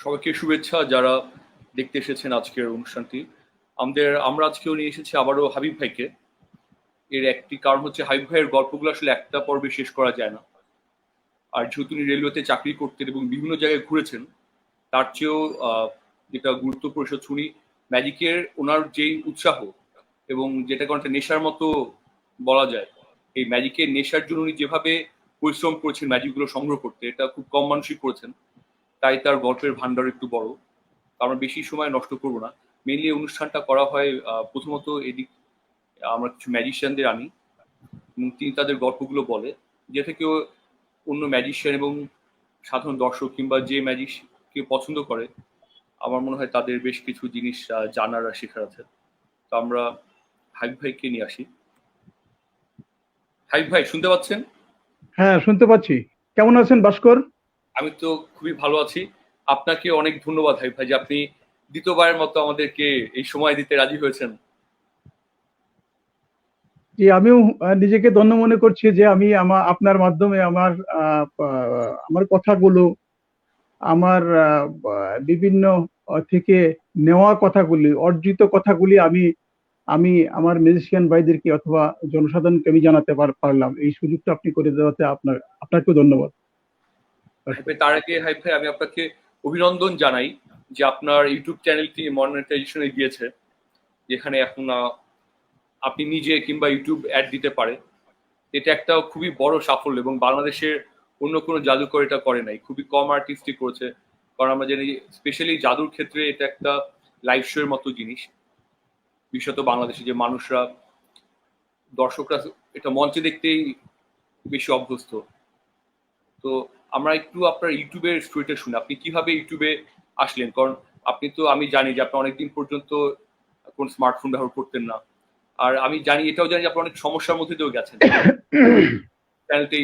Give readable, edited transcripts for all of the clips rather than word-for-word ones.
সবাইকে শুভেচ্ছা যারা দেখতে এসেছেন আজকের অনুষ্ঠানটি। আমরা আজকেও নিয়ে এসেছি আবারও হাবিব ভাইকে। এর একটি কারণ হচ্ছে হাবিব ভাইয়ের গল্পগুলো আসলে একটা পর্বে শেষ করা যায় না। আর যেহেতু উনি রেলওয়েতে চাকরি করতেন এবং বিভিন্ন জায়গায় ঘুরেছেন, তার চেয়েও যেটা গুরুত্বপূর্ণ হচ্ছে উনি ম্যাজিকের ওনার যেই উৎসাহ এবং যেটাকে অনেকটা নেশার মতো বলা যায়, এই ম্যাজিকের নেশার জন্য উনি যেভাবে পরিশ্রম করেছেন ম্যাজিকগুলো সংগ্রহ করতে, এটা খুব কম মানুষই করেছেন। তাই তার গল্পের ভান্ডার একটু বড়। আমরা বেশি সময় নষ্ট করব না। মেইনলি অনুষ্ঠানটা করা হয় প্রথমত এদিক আমরা কিছু ম্যাজিশিয়ানদের আনি এবং তিনি তাদের গল্পগুলো বলে, যেটা কেউ অন্য ম্যাজিশিয়ান এবং সাধারণ দর্শক কিংবা যে ম্যাজিককে পছন্দ করে, আমার মনে হয় তাদের বেশ কিছু জিনিস জানার আর শেখার আছে। তো আমরা হাবিব ভাইকে নিয়ে আসি। হাবিব ভাই শুনতে পাচ্ছেন? হ্যাঁ, শুনতে পাচ্ছি। কেমন আছেন ভাস্কর? আমি তো খুবই ভালো আছি। আপনাকে অনেক ধন্যবাদ হাবিব ভাই যে আপনি দ্বিতীয়বারের মতো আমাদেরকে এই সময় দিতে রাজি হয়েছেন। জি, আমিও নিজেকে ধন্য মনে করছি যে আমি আপনার মাধ্যমে আমার কথাগুলো, আমার বিভিন্ন থেকে নেওয়া কথাগুলি, অর্জিত কথাগুলি আমি আমি আমার মিউজিশিয়ান ভাইদেরকে অথবা জনসাধারণকে আমি জানাতে পারলাম। এই সুযোগটা আপনি করে দেওয়াতে আপনাকেও ধন্যবাদ ভাস্কর। তার আগে হাবিব ভাই আমি আপনাকে অভিনন্দন জানাই যে আপনার ইউটিউব চ্যানেলটি মনিটাইজেশনে গিয়েছে, যেখানে এখন আপনি নিজে কিংবা ইউটিউব অ্যাড দিতে পারে। এটা একটা খুবই বড় সাফল্য এবং বাংলাদেশের অন্য কোনো জাদুকর এটা করে নাই, খুবই কম আর্টিস্টই করেছে। কারণ আমরা জানি স্পেশালি জাদুর ক্ষেত্রে এটা একটা লাইভ শো এর মতো জিনিস, বিশেষত বাংলাদেশে যে মানুষরা, দর্শকরা এটা মঞ্চে দেখতেই বেশি অভ্যস্ত। তো আমরা একটু আপনার ইউটিউবের স্টোরিটা শুনি, আপনি কিভাবে ইউটিউবে আসলেন। কারণ আপনি তো, আমি জানি যে আপনি অনেকদিন পর্যন্ত কোন স্মার্টফোন ব্যবহার করতেন না। আর আমি জানি, এটাও জানি যে আপনি অনেক সমস্যার মধ্যে দিয়েও গেছেন চ্যানেলটি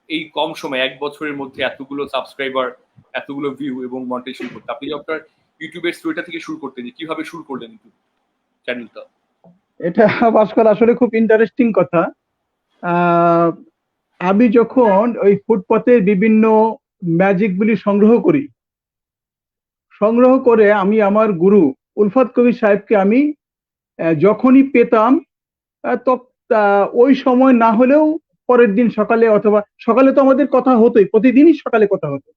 এই কম সময় 1 বছরের মধ্যে এতগুলো সাবস্ক্রাইবার, এতগুলো ভিউ এবং মনিটাইজেশন করতে। আপনি আপনার ইউটিউবের স্টোরিটা থেকে শুরু করতেন, যে কিভাবে শুরু করলেন ইউটিউব চ্যানেলটা? এটা ভাস্কর আসলে খুব ইন্টারেস্টিং কথা। আহ, আমি যখন ওই ফুটপাতের বিভিন্ন ম্যাজিকগুলি সংগ্রহ করে আমি আমার গুরু উলফাত কবির সাহেবকে আমি যখনই পেতাম, ওই সময় না হলেও পরের দিন সকালে, অথবা সকালে তো আমাদের কথা হতোই, প্রতিদিনই সকালে কথা হতো।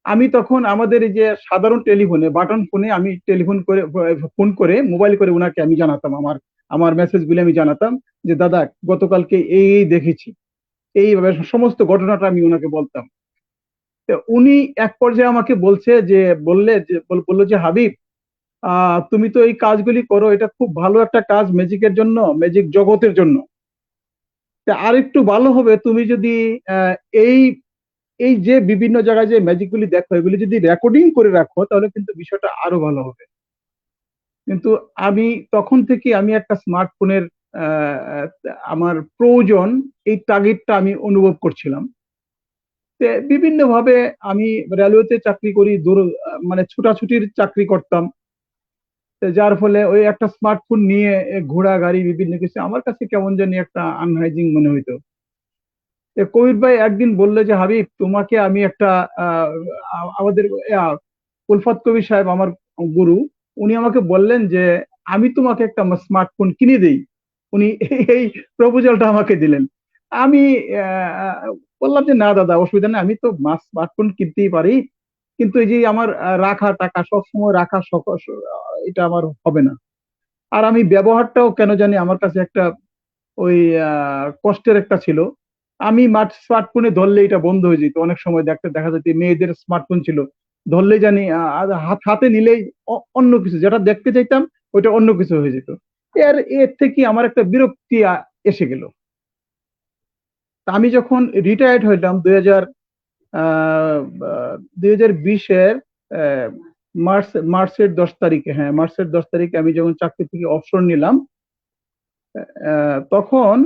আমি তখন আমাদের এই যে সাধারণ টেলিফোনে, বাটন ফোনে আমি ফোন করে মোবাইল করে ওনাকে আমি জানাতাম, আমার আমার মেসেজ গুলি আমি জানাতাম যে দাদা গতকালকে এই দেখেছি, এইভাবে সমস্ত ঘটনাটা আমি ওনাকে বলতাম। তো উনি এক পর্যায়ে আমাকে বললো যে হাবিব, তুমি তো এই কাজগুলি করো, এটা খুব ভালো একটা কাজ ম্যাজিকের জন্য, ম্যাজিক জগতের জন্য। তা আর একটু ভালো হবে তুমি যদি আহ, এই এই যে বিভিন্ন জায়গায় যে ম্যাজিক গুলি দেখো, এগুলি যদি রেকর্ডিং করে রাখো তাহলে কিন্তু বিষয়টা আরো ভালো হবে। কিন্তু আমি তখন থেকে আমি একটা স্মার্টফোনের আমার প্রয়োজন, এই তাগিদটা আমি অনুভব করছিলাম। বিভিন্ন ভাবে আমি রেলওয়েতে চাকরি করি, মানে ছুটাছুটির চাকরি করতাম। যার ফলে ওই একটা স্মার্টফোন নিয়ে ঘোড়া গাড়ি বিভিন্ন কিছু আমার কাছে কেমন জানি একটা আনহাইজিন মনে হইতো। কবির ভাই একদিন বললো যে হাবিব, তোমাকে আমি একটা আহ, আমাদের উলফাত কবির সাহেব আমার গুরু, উনি আমাকে বললেন যে আমি তোমাকে একটা স্মার্টফোন কিনে দেই। উনি এই প্রপোজালটা আমাকে দিলেন। আমি আহ, বললাম যে না দাদা, অসুবিধা নেই, আমি তো স্মার্টফোন কিনতেই পারি, কিন্তু এই যে আমার রাখা টাকা, সব সময় রাখা এটা আমার হবে না। আর আমি ব্যবহারটাও কেন জানি আমার কাছে একটা ওই কষ্টের একটা ছিল। আমি স্মার্টফোনে ধরলে এটা বন্ধ হয়ে যেত, অনেক সময় দেখা যেত মেয়েদের স্মার্টফোন ছিল, ধরলে জানি হাতে নিলেই অন্য কিছু যেটা দেখতে চাইতাম ওইটা অন্য কিছু হয়ে যেত। এর থেকে আমার একটা বিরক্তি এসে গেল। তা আমি যখন রিটায়ার্ড হইলাম 2020-এর মার্চের 10 তারিখে, হ্যাঁ মার্চের 10 তারিখে আমি যখন চাকরি থেকে অবসর নিলাম, তখন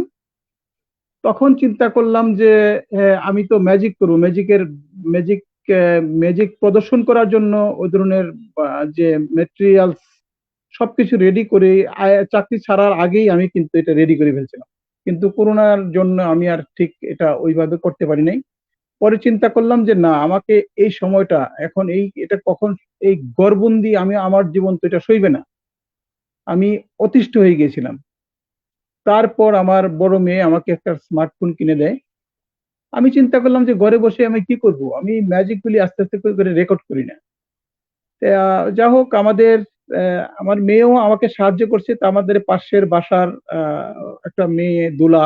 তখন চিন্তা করলাম যে আমি তো ম্যাজিক করবো, ম্যাজিক ম্যাজিক প্রদর্শন করার জন্য ওই ধরনের যে মেটেরিয়ালস সবকিছু রেডি করে চাকরি ছাড়ার আগেই আমি কিন্তু এটা রেডি করে ফেলছিলাম। কিন্তু করোনার জন্য আমি আর ঠিক এটা ওইভাবে করতে পারি নাই। পরে চিন্তা করলাম যে না, আমাকে এই সময়টা এখন এটা কখন এই ঘরবন্দি আমি আমার জীবন তো এটা সইবে না। আমি অতিষ্ঠ হয়ে গিয়েছিলাম। তারপর আমার বড় মেয়ে আমাকে একটা স্মার্টফোন কিনে দেয়। আমি চিন্তা করলাম যে ঘরে বসে আমি কি করব, আমি ম্যাজিক গুলি আস্তে আস্তে করে রেকর্ড করি না। যা হোক, আমার মেয়েও আমাকে সাহায্য করছে। তা আমাদের পাশের বাসার একটা মেয়ে দোলা,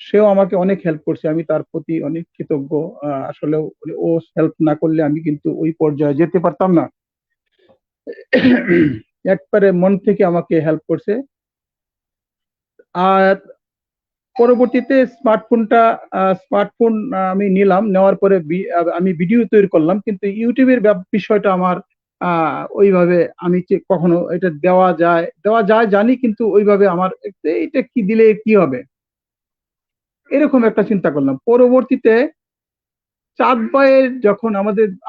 সেও আমাকে অনেক হেল্প করছে। আমি তার প্রতি অনেক কৃতজ্ঞ। আসলে ও হেল্প না করলে আমি কিন্তু ওই পর্যায়ে যেতে পারতাম না। একবারে মন থেকে আমাকে হেল্প করছে। আর পরবর্তীতে স্মার্টফোন আমি নিলাম, নেওয়ার পরে আমি ভিডিও তৈরি করলাম, কিন্তু ইউটিউবের বিষয়টা আমার ওইভাবে আমি কখনো এটা দেওয়া যায় জানি, কিন্তু ওইভাবে আমার এটা কি দিলে কি হবে, এরকম একটা চিন্তা করলাম। পরবর্তীতে চাঁদ ভাইয়ের যখন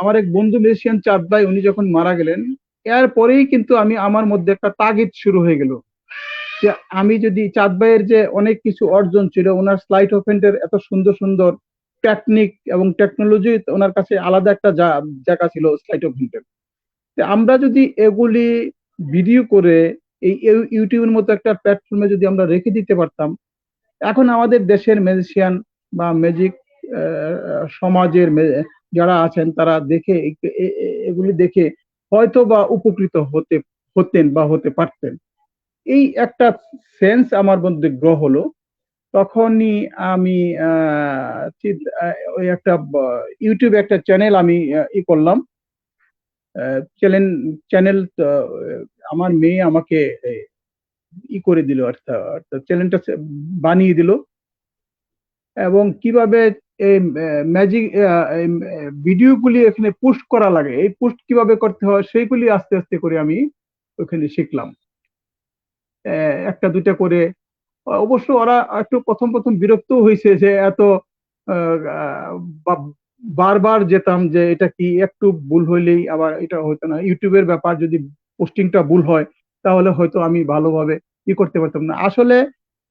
আমার এক বন্ধু মিউজিশিয়ান চাঁদ ভাই, উনি যখন মারা গেলেন, এরপরেই কিন্তু আমার মধ্যে একটা তাগিদ শুরু হয়ে গেল যে আমি যদি চাঁদ ভাইয়ের যে অনেক কিছু অর্জন ছিল, ওনার স্লাইড অফ হ্যান্ডের এত সুন্দর সুন্দর টেকনিক এবং টেকনোলজি, ওনার কাছে আলাদা একটা জায়গা ছিল স্লাইড অফ হ্যান্ডের। আমরা যদি এগুলি ভিডিও করে এই ইউটিউবের মতো একটা প্ল্যাটফর্মে যদি আমরা রেখে দিতে পারতাম, এখন আমাদের দেশের ম্যাজিশিয়ান বা ম্যাজিক সমাজের যারা আছেন তারা দেখে এগুলি দেখে হয়তো বা উপকৃত হতেন বা হতে পারতেন। এই একটা সেন্স আমার মধ্যে গ্রহ হলো। তখনই আমি ওই একটা ইউটিউবে একটা চ্যানেল আমি করলাম। চ্যানেল চ্যানেল আমার মেয়ে আমাকে করে দিল, অর্থাৎ চ্যানেলটা বানিয়ে দিল। এবং কিভাবে এই ম্যাজিক ভিডিওগুলি এখানে পোস্ট করা লাগে, এই পোস্ট কিভাবে করতে হয়, সেইগুলি আস্তে আস্তে করে আমি ওখানে শিখলাম, একটা দুইটা করে। অবশ্য ওরা একটু প্রথম প্রথম বিরক্ত হয়েছে যে এত বারবার যেতাম, যে এটা কি একটু ভুল হইলেই আবার এটা হতো না। ইউটিউবের ব্যাপার, যদি পোস্টিংটা ভুল হয় তাহলে হয়তো আমি ভালোভাবে করতে পারতাম না। আসলে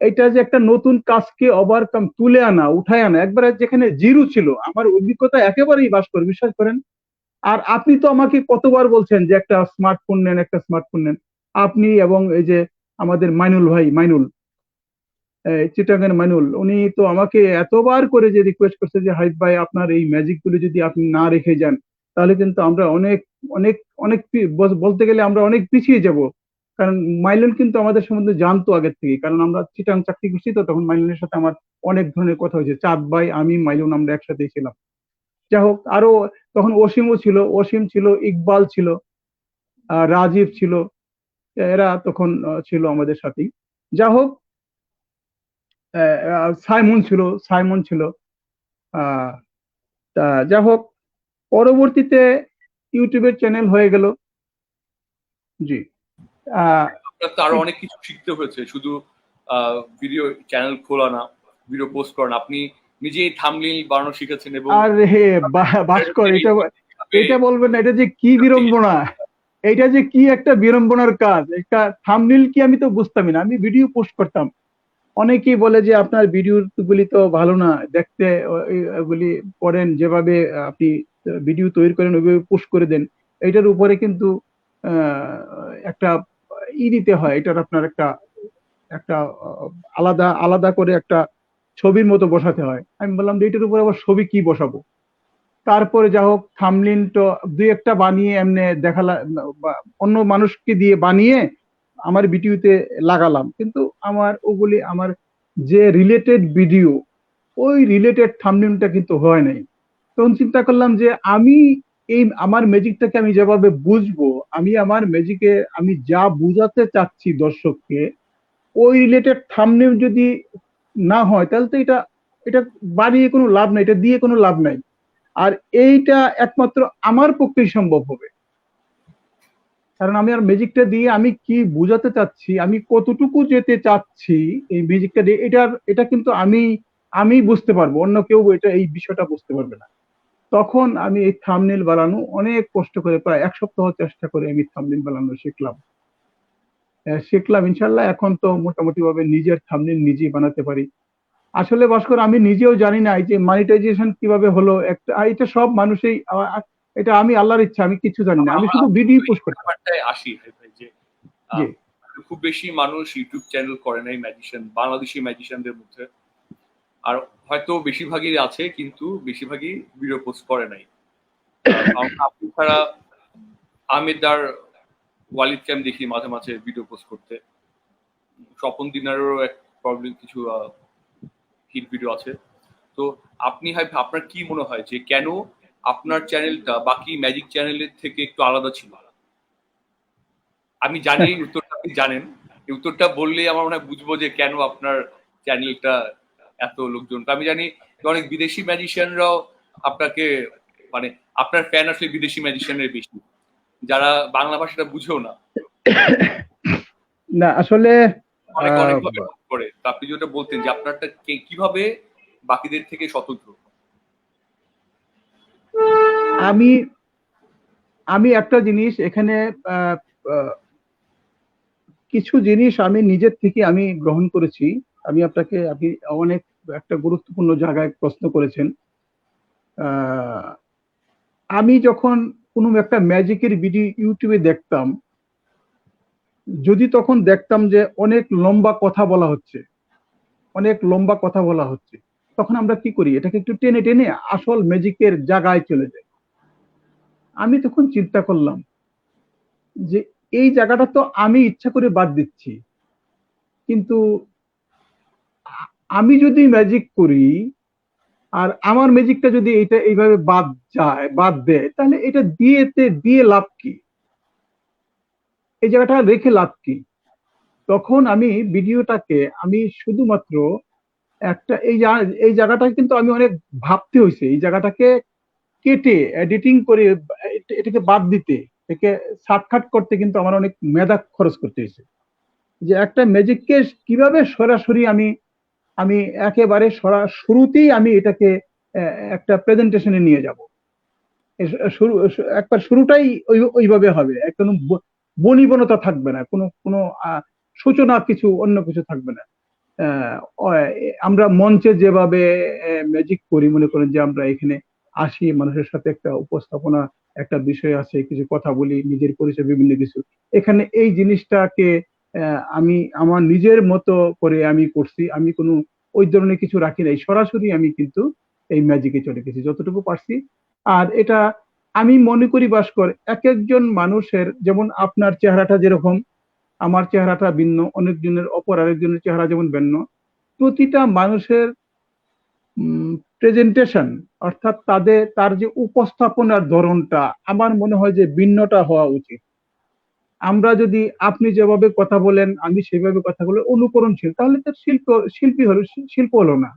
এটা যে একটা নতুন কাজকে ওভারকাম, তুলে আনা, উঠায় আনা, একবারে যেখানে জিরো ছিল, আমার অভিজ্ঞতা একেবারেই বাস করে, বিশ্বাস করেন। আর আপনি তো আমাকে কতবার বলছেন যে একটা স্মার্টফোন নেন, একটা স্মার্টফোন নেন। আপনি এবং এই যে আমাদের মাইনুল ভাই, চিটাগাং মাইনুল, উনি তো আমাকে এতবার করে যে রিকোয়েস্ট করছে যে হাইদ ভাই, আপনার এই ম্যাজিক গুলো যদি আপনি না রেখে যান, তাহলে কিন্তু আমরা অনেক অনেক অনেক বলতে গেলে আমরা অনেক পিছিয়ে যাব। কারণ মাইনুল কিন্তু আমাদের সম্বন্ধে জানতো আগের থেকে, কারণ আমরা চিটাং চাকরি করছি, তো তখন মাইনুলের সাথে আমার অনেক ধরনের কথা হয়েছে। চাঁদ ভাই, আমি, মাইনুল, আমরা একসাথেই ছিলাম। যাই হোক, আরো তখন অসীমও ছিল, অসীম ছিল, ইকবাল ছিল, রাজীব ছিল, এরা তখন ছিল আমাদের সাথেই। যা হোক, সাইমন ছিল। আহ, তা যা হোক, পরবর্তীতে ইউটিউবের চ্যানেল হয়ে গেল। জি। আহ, আপনার তো আরো অনেক কিছু শিখতে হয়েছে, শুধু ভিডিও চ্যানেল খোলা না, ভিডিও পোস্ট করেন, আপনি নিজেই থাম্বনেইল বানানো শিখেছেন এবং আর হে ভাস্কর, এটা বলবেন না, এটা যে কি বিড়ম্বনা, এটা যে কি একটা বিড়ম্বনার কাজ। একটা থাম্বনেইল কি, আমি তো বুঝতামই না, আমি ভিডিও পোস্ট করতাম। অনেকেই বলে যে আপনার ভিডিও গুলি তো ভালো না দেখতে, ওগুলি করেন যেভাবে আপনি ভিডিও তৈরি করেন ওইভাবে পোস্ট করে দেন। এটার উপরে কিন্তু একটা দিতে হয়, এটার আপনার একটা একটা আলাদা আলাদা করে একটা ছবির মতো বসাতে হয়। আমি বললাম যে এটার উপরে আবার ছবি কি বসাবো। তারপরে যা হোক, থাম্বনেইল তো দুই একটা বানিয়ে এমনি দেখালাম, অন্য মানুষকে দিয়ে বানিয়ে আমার ভিডিওতে লাগালাম, কিন্তু আমার যে রিলেটেড ভিডিও, ওই রিলেটেড থাম্বনেইলটা কিন্তু হয় নাই। তখন চিন্তা করলাম যে আমি আমার ম্যাজিকটাকে আমি যেভাবে বুঝবো, আমার ম্যাজিকে আমি যা বুঝাতে চাচ্ছি দর্শককে, ওই রিলেটেড থাম্বনেইল যদি না হয়, তাহলে তো এটা এটা বানিয়ে কোনো লাভ নাই, এটা দিয়ে কোনো লাভ নাই। আর এইটা একমাত্র আমার পক্ষেই সম্ভব হবে, কারণ আমি আর ম্যাজিকটা দিয়ে আমি কি বুঝাতে চাচ্ছি, আমি কতটুকু যেতে চাচ্ছি এই ম্যাজিকটা দিয়ে, এটা কিন্তু আমি বুঝতে পারবো, অন্য কেউ এই বিষয়টা বুঝতে পারবে না। তখন আমি এই থাম্বনেইল বানানো অনেক কষ্ট করে, প্রায় 1 সপ্তাহ চেষ্টা করে আমি থাম্বনেইল বানানো শিখলাম ইনশাল্লাহ। এখন তো মোটামুটি ভাবে নিজের থাম্বনেইল নিজেই বানাতে পারি। আসলে ভাস্কর, আমি নিজেও জানি না এই যে মনিটাইজেশন কিভাবে হলো, একটা এটা সব মানুষই এটা আমি আল্লাহর ইচ্ছা, আমি কিছু জানি না, আমি শুধু আমি ভিডিও কিন্তু এই পোস্ট করতাম। ব্যাপারটায় আসি ভাই, যে জি। আহ, খুব বেশি মানুষ ইউটিউব চ্যানেল করে নাই ম্যাজিশিয়ান, বাংলাদেশি ম্যাজিশিয়ানদের মধ্যে। আর হয়তো বেশিরভাগই আছে, কিন্তু বেশিরভাগই ভিডিও পোস্ট করে নাই। আপনি ছাড়া আহমেদ আর ওয়ালিদকে আমি দেখি মাঝে মাঝে ভিডিও পোস্ট করতে। স্বপন দিনারেরও এক প্রবলেম কিছু হিট ভিডিও আছে। তো আপনি আপনার কি মনে হয় যে কেন আপনার চ্যানেলটা বাকি ম্যাজিক চ্যানেলের থেকে একটু আলাদা ছিল? আমি জানি এই উত্তরটা আপনি জানেন, এই উত্তরটা বললেই আমার মনে হয় বুঝবো যে কেন আপনার চ্যানেলটা এত লোকজন। আমি জানি যে অনেক বিদেশি ম্যাজিশিয়ানরাও আপনাকে, মানে আপনার ফ্যান আসলে বিদেশি ম্যাজিশিয়ানের বেশি, যারা বাংলা ভাষাটা বুঝেও না, না আসলে অনেক আহ, অনেকভাবে করে। তো আপনি যেটা বলতেন যে আপনারটা কিভাবে বাকিদের থেকে স্বতন্ত্র। আমি আমি একটা জিনিস এখানে আহ, আহ, কিছু জিনিস আমি নিজের থেকে আমি গ্রহণ করেছি। আপনি অনেক একটা গুরুত্বপূর্ণ জায়গায় প্রশ্ন করেছেন। আহ, আমি যখন কোনো একটা ম্যাজিকের ভিডিও ইউটিউবে দেখতাম, যদি তখন দেখতাম যে অনেক লম্বা কথা বলা হচ্ছে, অনেক লম্বা কথা বলা হচ্ছে, তখন আমরা কি করি, এটাকে একটু টেনে টেনে আসল ম্যাজিকের জায়গায় চলে যাই। আমি তখন চিন্তা করলাম যে এই জায়গাটা তো আমি ইচ্ছা করে বাদ দিচ্ছি, কিন্তু আমি যদি ম্যাজিক করি আর আমার ম্যাজিকটা যদি এটা এইভাবে বাদ দেয়, তাহলে এটা দিয়ে লাভ কি, এই জায়গাটা রেখে লাভ কি? তখন আমি ভিডিওটাকে আমি শুধুমাত্র একটা এই জায়গাটা কিন্তু আমি অনেক ভাবতে হয়েছে, এই জায়গাটাকে কেটে এডিটিং করে এটাকে বাদ দিতে, এটাকে শর্টকাট করতে কিন্তু আমার অনেক মেধা খরচ করতে হয়েছে। যে একটা ম্যাজিককে কিভাবে সরাসরি আমি আমি একেবারে শুরুতেই আমি এটাকে একটা প্রেজেন্টেশনে নিয়ে যাব। শুরু একবার শুরুটাই ওইভাবে হবে, একদম বনিবনতা থাকবে না, কোনো কোনো সূচনা কিছু অন্য কিছু থাকবে না। আহ, আমরা মঞ্চে যেভাবে ম্যাজিক করি, মনে করেন যে আমরা এখানে আসি, মানুষের সাথে একটা উপস্থাপনা, একটা বিষয় আছে, কিছু কথা বলি, নিজের পরিচয় বিভিন্ন কিছু, এখানে এই জিনিসটাকে আমি আমার নিজের মতো করে আমি করছি, আমি কোনো ওই ধরনের কিছু রাখি নাই, সরাসরি আমি কিন্তু এই ম্যাজিকে চলে গেছি যতটুকু পারছি। আর এটা আমি মনে করি ভাস্কর, এক একজন মানুষের, যেমন আপনার চেহারাটা যেরকম, আমার চেহারাটা ভিন্ন, অনেকজনের অপর আরেকজনের চেহারা যেমন ভিন্ন, প্রতিটা মানুষের প্রেজেন্টেশন, অর্থাৎ তার যে উপস্থাপনার ধরনটা আমার মনে হয় যে ভিন্নটা হওয়া উচিত। আমরা যদি আপনি যেভাবে কথা বলেন আমি সেভাবে কথা বলে অনুকরণশীল, তাহলে তো শিল্প হলো না,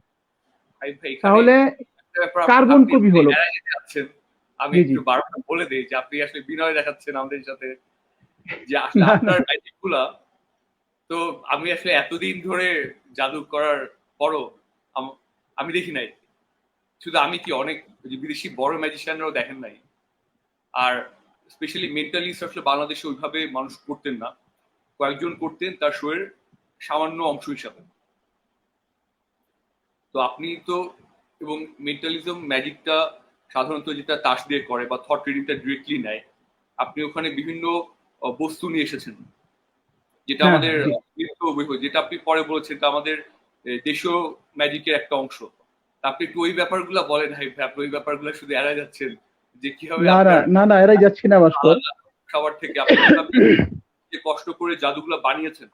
এখানে তাহলে একটা ব্যাপার কার্বন আপনি কপি হলো। এড়ায় যেতে যাচ্ছেন। আমি জি জি। একটু বারবার বলে দিই যে আপনি আসলে বিনয় দেখাচ্ছেন আমাদের সাথে, যে আসলে না না। আপনার ম্যাজিক গুলা, তো আমি আসলে এতদিন ধরে জাদু করার পরও আমি দেখি নাই। শুধু আমি কি, অনেক যে বিদেশি বড় ম্যাজিশিয়ানরাও দেখেন নাই। আর স্পেশালি মেন্টালিস্ট আসলে বাংলাদেশে ওইভাবে মানুষ করতেন না, কয়েকজন করতেন তার শোয়ের সামান্য অংশ হিসাবে। তো আপনি তো, এবং মেন্টালিজম ম্যাজিকটা সাধারণত যেটা তাস দিয়ে করে বা থট রিডিংটা ডিরেক্টলি নেয়, আপনি ওখানে বিভিন্ন বস্তু নিয়ে এসেছেন, যেটা হ্যাঁ আমাদের হ্যাঁ জি। যেটা আপনি পরে বলেছেন, এটা আমাদের দেশীয় ম্যাজিকের একটা অংশ। তা আপনি একটু ওই ব্যাপারগুলো বলেন ভাই, আপনি ওই ব্যাপারগুলো শুধু এড়াই যাচ্ছেন, যে কিভাবে না না আপনার না না, এরাই যাচ্ছি না ভাস্কর। আলাদা সবার থেকে, আপনি কিভাবে যে কষ্ট করে জাদুগুলো বানিয়েছেন,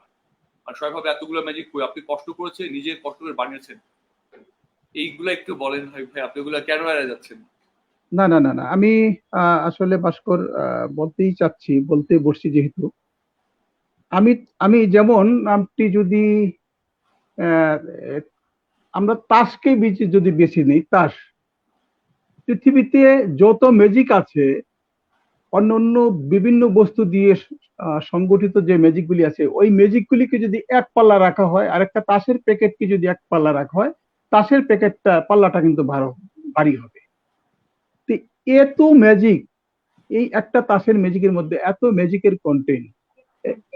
আর সবাই এতগুলো ম্যাজিক করে আপনি কষ্ট করেছে, নিজে কষ্ট করে বানিয়েছেন, এইগুলা একটু বলেন ভাই, আপনি ওগুলা কেন এড়াই যাচ্ছেন? না না না না, আমি আসলে ভাস্কর বলতেই চাচ্ছি, বলতে বসছি যেহেতু, আমি আমি যেমন, আপনি যদি আহ, আমরা তাসকে যদি বেছে নিই, তাস পৃথিবীতে যত ম্যাজিক আছে, অন্যান্য বিভিন্ন বস্তু দিয়ে সংগঠিত যে ম্যাজিক গুলি আছে, ওই ম্যাজিক গুলিকে যদি এক পাল্লা রাখা হয় আর একটা তাসের প্যাকেটকে যদি এক পাল্লা রাখা হয়, তাসের প্যাকেটটা পাল্লাটা কিন্তু ভারী হবে। তো এত ম্যাজিক, এই একটা তাসের ম্যাজিকের মধ্যে এত ম্যাজিকের কন্টেন্ট,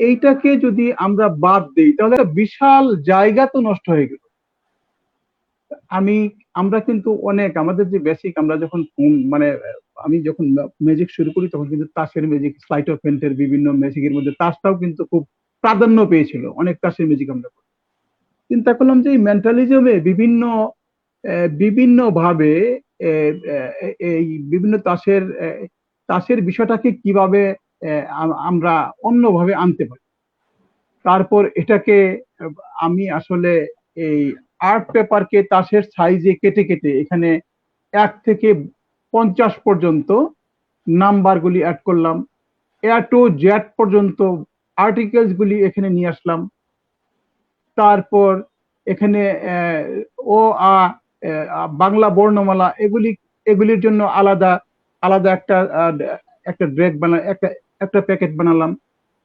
এইটাকে যদি আমরা বাদ দিই তাহলে একটা বিশাল জায়গা তো নষ্ট হয়ে গেল। আমি আমরা কিন্তু অনেক আমাদের যে বেসিক আমরা যখন মানে আমি যখন ম্যাজিক শুরু করি তখন কিন্তু তাসের ম্যাজিক, স্লাইট অফ হ্যান্ডের বিভিন্ন ম্যাজিকের মধ্যে তাসটাও কিন্তু খুব প্রাধান্য পেয়েছিল, অনেক তাসের ম্যাজিক আমরা করি। চিন্তা করলাম যে এই মেন্টালিজমে বিভিন্ন ভাবে এই বিভিন্ন তাসের বিষয়টাকে কিভাবে আমরা অন্যভাবে আনতে পারি। তারপর এটাকে আমি আসলে এই আর্ট পেপারকে তাসের সাইজে কেটে কেটে এখানে 1 থেকে 50 পর্যন্ত নাম্বার গুলি অ্যাড করলাম, A to Z পর্যন্ত আর্টিকেলস গুলি এখানে নিয়ে আসলাম। তারপর এখানে ও আ বাংলা বর্ণমালা এগুলির জন্য আলাদা আলাদা একটা ড্রেক একটা প্যাকেট বানালাম।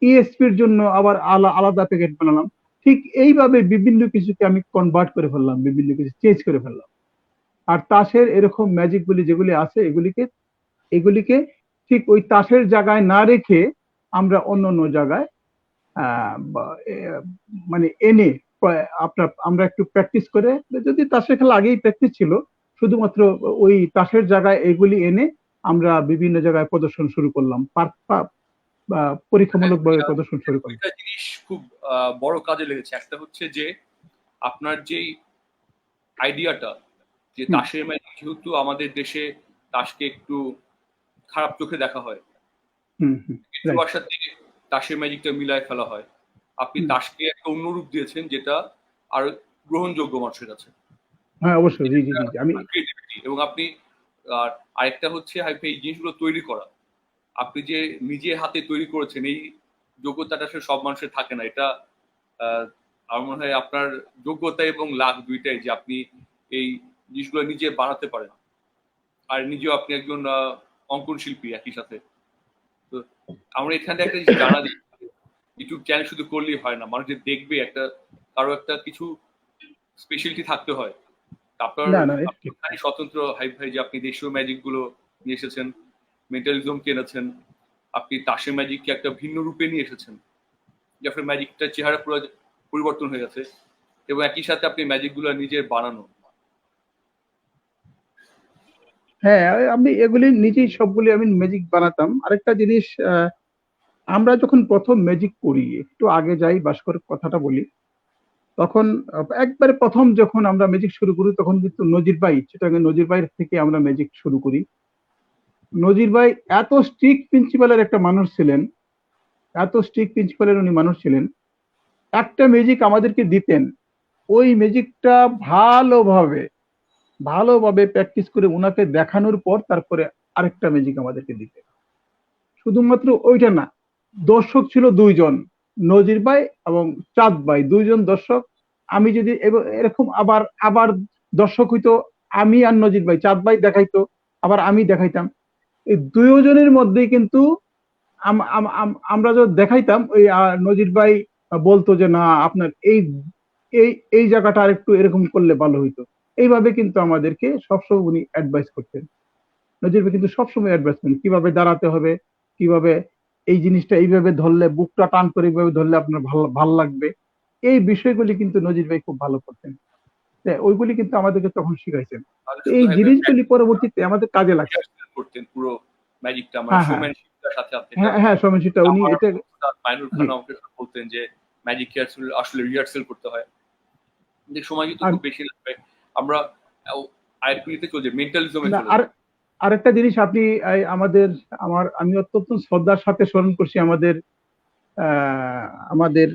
ইএসপির জন্য আবার আলাদা প্যাকেট বানালাম। ঠিক এইভাবে বিভিন্ন কিছুকে আমি কনভার্ট করে ফেললাম, বিভিন্ন কিছু চেঞ্জ করে ফেললাম। আর তাসের এরকম ম্যাজিক গুলি যেগুলি আছে এগুলিকে ঠিক ওই তাসের জায়গায় না রেখে আমরা অন্য অন্য জায়গায় মানে এনে আমরা একটু প্র্যাকটিস করে, যদি তাসের খেলা আগেই প্র্যাকটিস ছিল, শুধুমাত্র ওই তাসের জায়গায় এগুলি এনে আমরা বিভিন্ন জায়গায় প্রদর্শন শুরু করলাম, পরীক্ষামূলক ভাবে প্রদর্শন শুরু করলাম। একটা জিনিস খুব বড় কাজে লেগেছে, একটা হচ্ছে যে আপনার যেই আইডিয়াটা যে তাসের ম্যাজিক, যেহেতু আমাদের দেশে তাসকে একটু খারাপ চোখে দেখা হয়, সাথে তাসের ম্যাজিকটা মিলায় ফেলা হয়, আপনি তাসকে একটা অন্য রূপ দিয়েছেন যেটা আর গ্রহণযোগ্য মানুষের কাছে। হ্যাঁ অবশ্যই, জি জি জি আমি এবং আপনি আরেকটা হচ্ছে এই জিনিসগুলো তৈরি করা, আপনি যে নিজে হাতে তৈরি করেছেন, এই যোগ্যতাটা আসলে সব মানুষের থাকে না। এটা আমার মনে হয় আপনার যোগ্যতা এবং লাক দুইটাই, যে আপনি এই জিনিসগুলো নিজে বানাতে পারেন, আর নিজেও আপনি একজন অঙ্কন শিল্পী একই সাথে। তো আমরা এখানে একটা জিনিস জানা যায়, ইউটিউব চ্যানেল শুধু করলেই হয় না, মানুষ যে দেখবে একটা কারো একটা কিছু স্পেশালিটি থাকতে হয়। আপনার স্বতন্ত্র হাইপ ভাই যে আপনি দেশীয় ম্যাজিক গুলো নিয়ে এসেছেন, মেন্টালিজম এনেছেন, আপনি তাসের ম্যাজিককে একটা ভিন্ন রূপে নিয়ে এসেছেন, যে আপনার ম্যাজিকটার চেহারা পুরো পরিবর্তন হয়ে গেছে, এবং একই সাথে আপনি ম্যাজিক গুলো নিজের বানানো। হ্যাঁ আমি এগুলি নিজেই সবগুলি আমি ম্যাজিক বানাতাম। আরেকটা জিনিস, আমরা যখন প্রথম ম্যাজিক করি, একটু আগে যাই ভাস্কর কথাটা বলি, তখন একবারে প্রথম যখন আমরা ম্যাজিক শুরু করি তখন কিন্তু নজির ভাই থেকে আমরা ম্যাজিক শুরু করি। নজির ভাই এত স্ট্রিক্ট প্রিন্সিপালের একটা মানুষ ছিলেন, উনি মানুষ ছিলেন, একটা ম্যাজিক আমাদেরকে দিতেন, ওই ম্যাজিকটা ভালোভাবে প্র্যাকটিস করে উনাকে দেখানোর পর তারপরে আরেকটা ম্যাজিক আমাদেরকে দিতেন। শুধুমাত্র ওইটা না, দর্শক ছিল 2 জন, নজির ভাই এবং চাঁদ ভাই, 2 জন দর্শক। আমি যদি এরকম আবার আবার দর্শক হইতো, আমি আর নজির ভাই, চাঁদ ভাই দেখাইতো, আবার আমি দেখাইতাম। এই 2জনের মধ্যেই কিন্তু আমরা যখন দেখাইতাম, ওই নজির ভাই বলতো যে না আপনার এই এই এই জায়গাটা আরেকটু এরকম করলে ভালো হইতো। এইভাবে কিন্তু আমাদেরকে সবসময় উনি অ্যাডভাইস করতেন। নজির ভাই কিন্তু সবসময় অ্যাডভাইস করেন কিভাবে দাঁড়াতে হবে, কিভাবে এই জিনিসটা এইভাবে ধরলে, বুকটা টান করে এইভাবে ধরলে আপনার ভালো লাগবে। এই বিষয়গুলি কিন্তু নজির ভাই খুব ভালো করতেন, ওইগুলি কিন্তু আমাদেরকে তখন শিখাইছেন। এই জিনিসগুলি পরবর্তীতে আমাদের কাজে লাগছে। করতেন পুরো ম্যাজিকটা, মানে শোম্যানশিপটার সাথে আপনি। হ্যাঁ শোম্যানশিপটা উনি এটা মাইনুর খান আমাকে বলতেন যে ম্যাজিক আসলে রিহার্সাল করতে হয়, যে সময় কিন্তু খুব বেশি লাগবে। আমরা আইপিতে চলে যাই, মেন্টালিজমে চলে যাই। আরেকটা জিনিস আপনি আমি অত্যন্ত শ্রদ্ধার সাথে স্মরণ করছি আমাদের আমাদের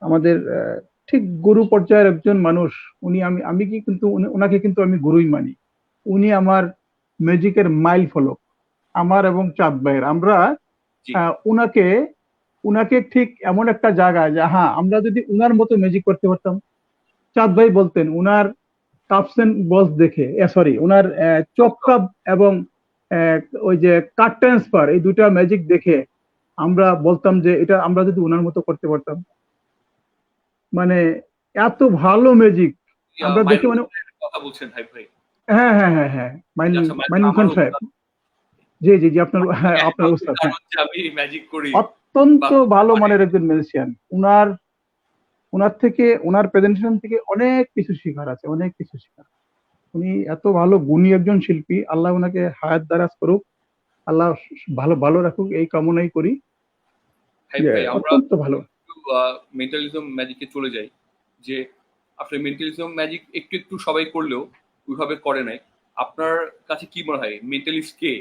আমাদের ঠিক গুরু পর্যায়ের একজন মানুষ, উনি আমি কিন্তু ওনাকে কিন্তু আমি গুরুই মানি। উনি আমার ম্যাজিকের মাইল ফলক, আমার এবং চাঁদ ভাইয়ের। আমরা উনাকে ঠিক এমন একটা জায়গায়, যে হ্যাঁ আমরা যদি উনার মতো ম্যাজিক করতে পারতাম। চাঁদ ভাই বলতেন উনার কাপস এন্ড বলস দেখে, উনার চক কাপ এবং ওই যে কাট ট্রান্সফার, এই দুটা ম্যাজিক দেখে আমরা বলতাম যে এটা আমরা যদি উনার মতো করতে পারতাম। মানে এত ভালো ম্যাজিক আমরা দেখে, মানে কথা বলছেন ভাই। হ্যাঁ মাইনুল খান সাহেব, জি জি জি আপনার উস্তাদ। আমি ম্যাজিক করি, অত্যন্ত ভালো মানের একজন ম্যাজিশিয়ান। উনার ওনার থেকে, ওনার প্রেজেন্টেশন থেকে অনেক কিছু শেখার আছে, অনেক কিছু শেখার। উনি এত ভালো গুণী একজন শিল্পী, আল্লাহ ওনাকে হায়াত দারাজ করুক, আল্লাহ ভালো ভালো রাখুক, এই কামনাই করি। হাই যে ভাই, আমরা অত্যন্ত ভালো। মেন্টালিজম ম্যাজিকে চলে যাই, যে আসলে মেন্টালিজম ম্যাজিক একটু একটু সবাই করলেও ওইভাবে করে নাই। আপনার কাছে কি মনে হয় মেন্টালিস্ট কে?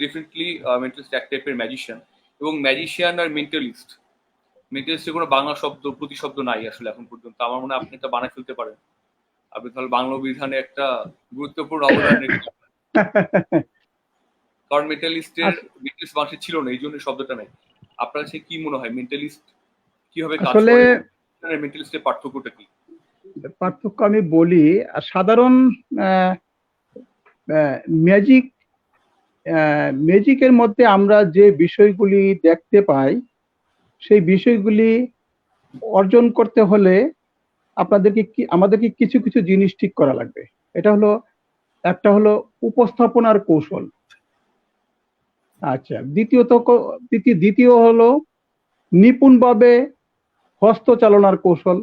ডেফিনেটলি মেন্টালিস্ট এক টাইপের ম্যাজিশিয়ান, এবং ম্যাজিশিয়ান আর মেন্টালিস্টের কোনো বাংলা শব্দ প্রতিশব্দ নাই আসলে এখন পর্যন্ত। আমার মনে হয় আপনি এটা বানায় ফেলতে পারেন। আপনি তাহলে বাংলা অভিধানে একটা গুরুত্বপূর্ণ অবদান রেখে, কারণ মেন্টালিস্ট বাংলা ছিল না, এই জন্য শব্দটা নাই। আপনার কাছে কি মনে হয় মেন্টালিস্ট কিভাবে কাজ আসলে করে, মেন্টালিস্টের পার্থক্যটা কি? পার্থক্য আমি বলি, আর সাধারণ ম্যাজিক, ম্যাজিকের মধ্যে আমরা যে বিষয়গুলি দেখতে পাই, সেই বিষয়গুলি অর্জন করতে হলে আমাদেরকে কিছু কিছু জিনিস ঠিক করা লাগবে। এটা হলো, একটা হলো উপস্থাপনার কৌশল। আচ্ছা, দ্বিতীয় হলো নিপুণভাবে হস্তচালনার কৌশল,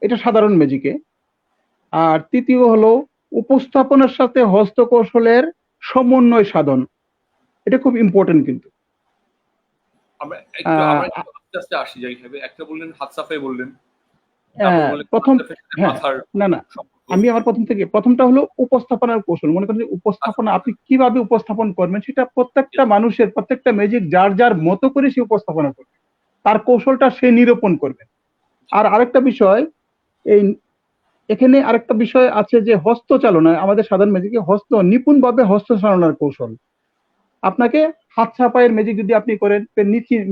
এটা সাধারণ ম্যাজিকে। আর তৃতীয় হলো উপস্থাপনার সাথে হস্তকৌশলের সমন্বয় সাধন, এটা খুব ইম্পর্টেন্ট কিন্তু। আমরা আহ, একটু আস্তে আস্তে আসি যাই ভাবে। একটা বললেন হাত সাফাই বললেন, তারপর বললেন প্রথম, হাত সাফাইয়ের সাথে হ্যাঁ, মাথার না না, সম্পর্ক। আমি আমার প্রথমটা হলো উপস্থাপনার কৌশল। মনে করেন যে উপস্থাপনা আপনি কিভাবে উপস্থাপন করবেন, সেটা প্রত্যেকটা মানুষের, প্রত্যেকটা ম্যাজিক যার যার মতো করে সে উপস্থাপনা করবে, তার কৌশলটা সে নিরূপণ করবে। আর আরেকটা বিষয়, এই এখানে আরেকটা বিষয় আছে যে হস্তচালনা, আমাদের সাধারণ ম্যাজিকে নিপুণভাবে হস্তচালনার কৌশল। আপনাকে হাত ছাপায়ের ম্যাজিক যদি আপনি করেন,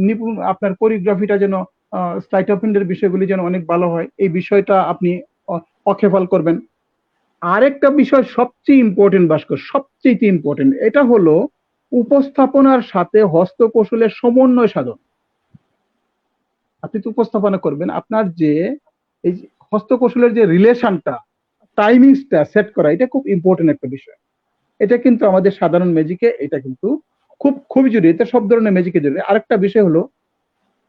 নিপুণ, আপনার কোরিওগ্রাফিটা যেন, স্লাইট অফ হ্যান্ডের বিষয়গুলি যেন অনেক ভালো হয়, এই বিষয়টা আপনি অখেফাল করবেন। আরেকটা বিষয় সবচেয়ে ইম্পর্টেন্ট, ভাস্কর, সবচেয়ে ইম্পর্টেন্ট, এটা হলো উপস্থাপনার সাথে হস্তকৌশলের সমন্বয় সাধন। আপনি তো উপস্থাপনা করবেন, আপনার যে এই হস্তকৌশলের যে রিলেশনটা, টাইমিংসটা সেট করা, এটা খুব ইম্পর্টেন্ট একটা বিষয়। এটা কিন্তু আমাদের সাধারণ ম্যাজিকে এটা কিন্তু খুবই জরুরি, এটা সব ধরনের ম্যাজিকে জরুরি। আরেকটা বিষয় হলো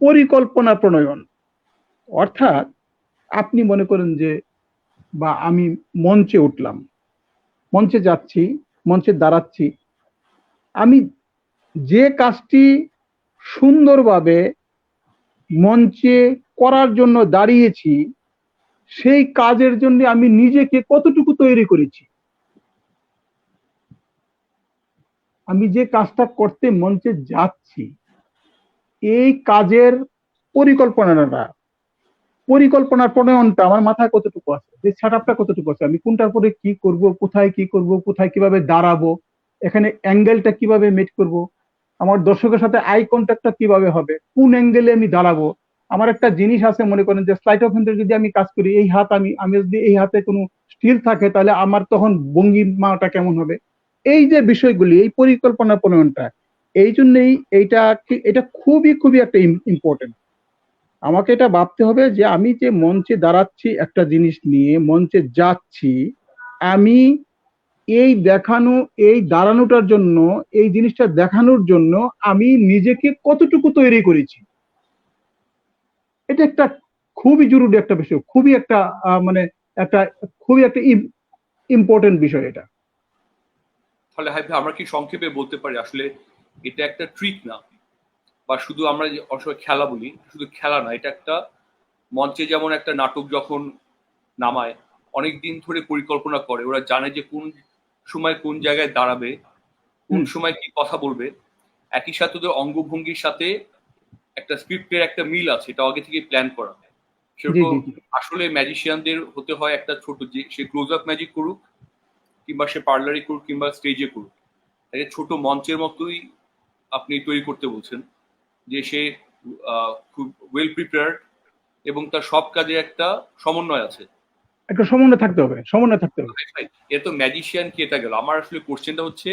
পরিকল্পনা প্রণয়ন। অর্থাৎ আপনি মনে করেন যে, বা আমি মঞ্চে উঠলাম, মঞ্চে যাচ্ছি, মঞ্চে দাঁড়াচ্ছি, আমি যে কাজটি সুন্দরভাবে মঞ্চে করার জন্য দাঁড়িয়েছি, সেই কাজের জন্য আমি নিজেকে কতটুকু তৈরি করেছি। আমি যে কাজটা করতে মঞ্চে যাচ্ছি, এই কাজের পরিকল্পনাটা, পরিকল্পনার প্রণয়নটা আমার মাথায় কতটুকু আছে, যে সেটআপটা কতটুকু আছে, আমি কোনটার পরে কি করব, কোথায় কি করব, কোথায় কিভাবে দাঁড়াবো, এখানে অ্যাঙ্গেলটা কিভাবে মেট করব, আমার দর্শকের সাথে আই কন্ট্যাক্টটা কিভাবে হবে, কোন অ্যাঙ্গেলে আমি দাঁড়াবো। আমার একটা জিনিস আছে, মনে করেন যে স্লাইট অফ হ্যান্ডের যদি আমি কাজ করি, এই হাত, আমি যদি এই হাতে কোনো স্টিল থাকে, তাহলে আমার তখন ভঙ্গিমাটা কেমন হবে। এই যে বিষয়গুলি, এই পরিকল্পনা প্রণয়নটা, এই জন্যই এটা খুবই খুবই একটা ইম্পর্টেন্ট। আমাকে এটা ভাবতে হবে যে আমি যে মঞ্চে দাঁড়াচ্ছি, একটা জিনিস নিয়ে মঞ্চে যাচ্ছি, আমি এই দাঁড়ানোটার জন্য, এই জিনিসটা দেখানোর জন্য আমি নিজেকে কতটুকু তৈরি করেছি। এটা একটা খুবই জরুরি একটা বিষয়, খুবই একটা মানে একটা খুবই একটা ইম্পর্টেন্ট বিষয় এটা। তাহলে হাই ভাই, আমরা কি সংক্ষেপে বলতে পারি আসলে এটা একটা ট্রিক না, বা শুধু আমরা যে অসময় খেলা বলি, শুধু খেলা না, এটা একটা মঞ্চে যেমন একটা নাটক যখন নামায় অনেক দিন ধরে পরিকল্পনা করে, ওরা জানে যে কোন সময় কোন জায়গায় দাঁড়াবে, কোন সময় কি কথা বলবে। একই সাথে ওদের অঙ্গভঙ্গির সাথে একটা স্ক্রিপ্টের একটা মিল আছে, এটা আগে থেকে প্ল্যান করা। জি সেরকম জি জি। আসলে ম্যাজিশিয়ানদের হতে হয় একটা ছোট, যে সে ক্লোজ আপ ম্যাজিক করুক, কিংবা সে পার্লারে করুক, কিংবা স্টেজে করুক, তাকে ছোট মঞ্চের মতোই আপনি তৈরি করতে বলছেন, যে সে খুব ওয়েল প্রিপেয়ার্ড এবং তার সব কাজে একটা সমন্বয় আছে। একটা সমন্বয় থাকতে হবে, সমন্বয় থাকতে হবে। এ তো ম্যাজিশিয়ান কি, এটা গেল। আমার আসলে কোশ্চেনটা হচ্ছে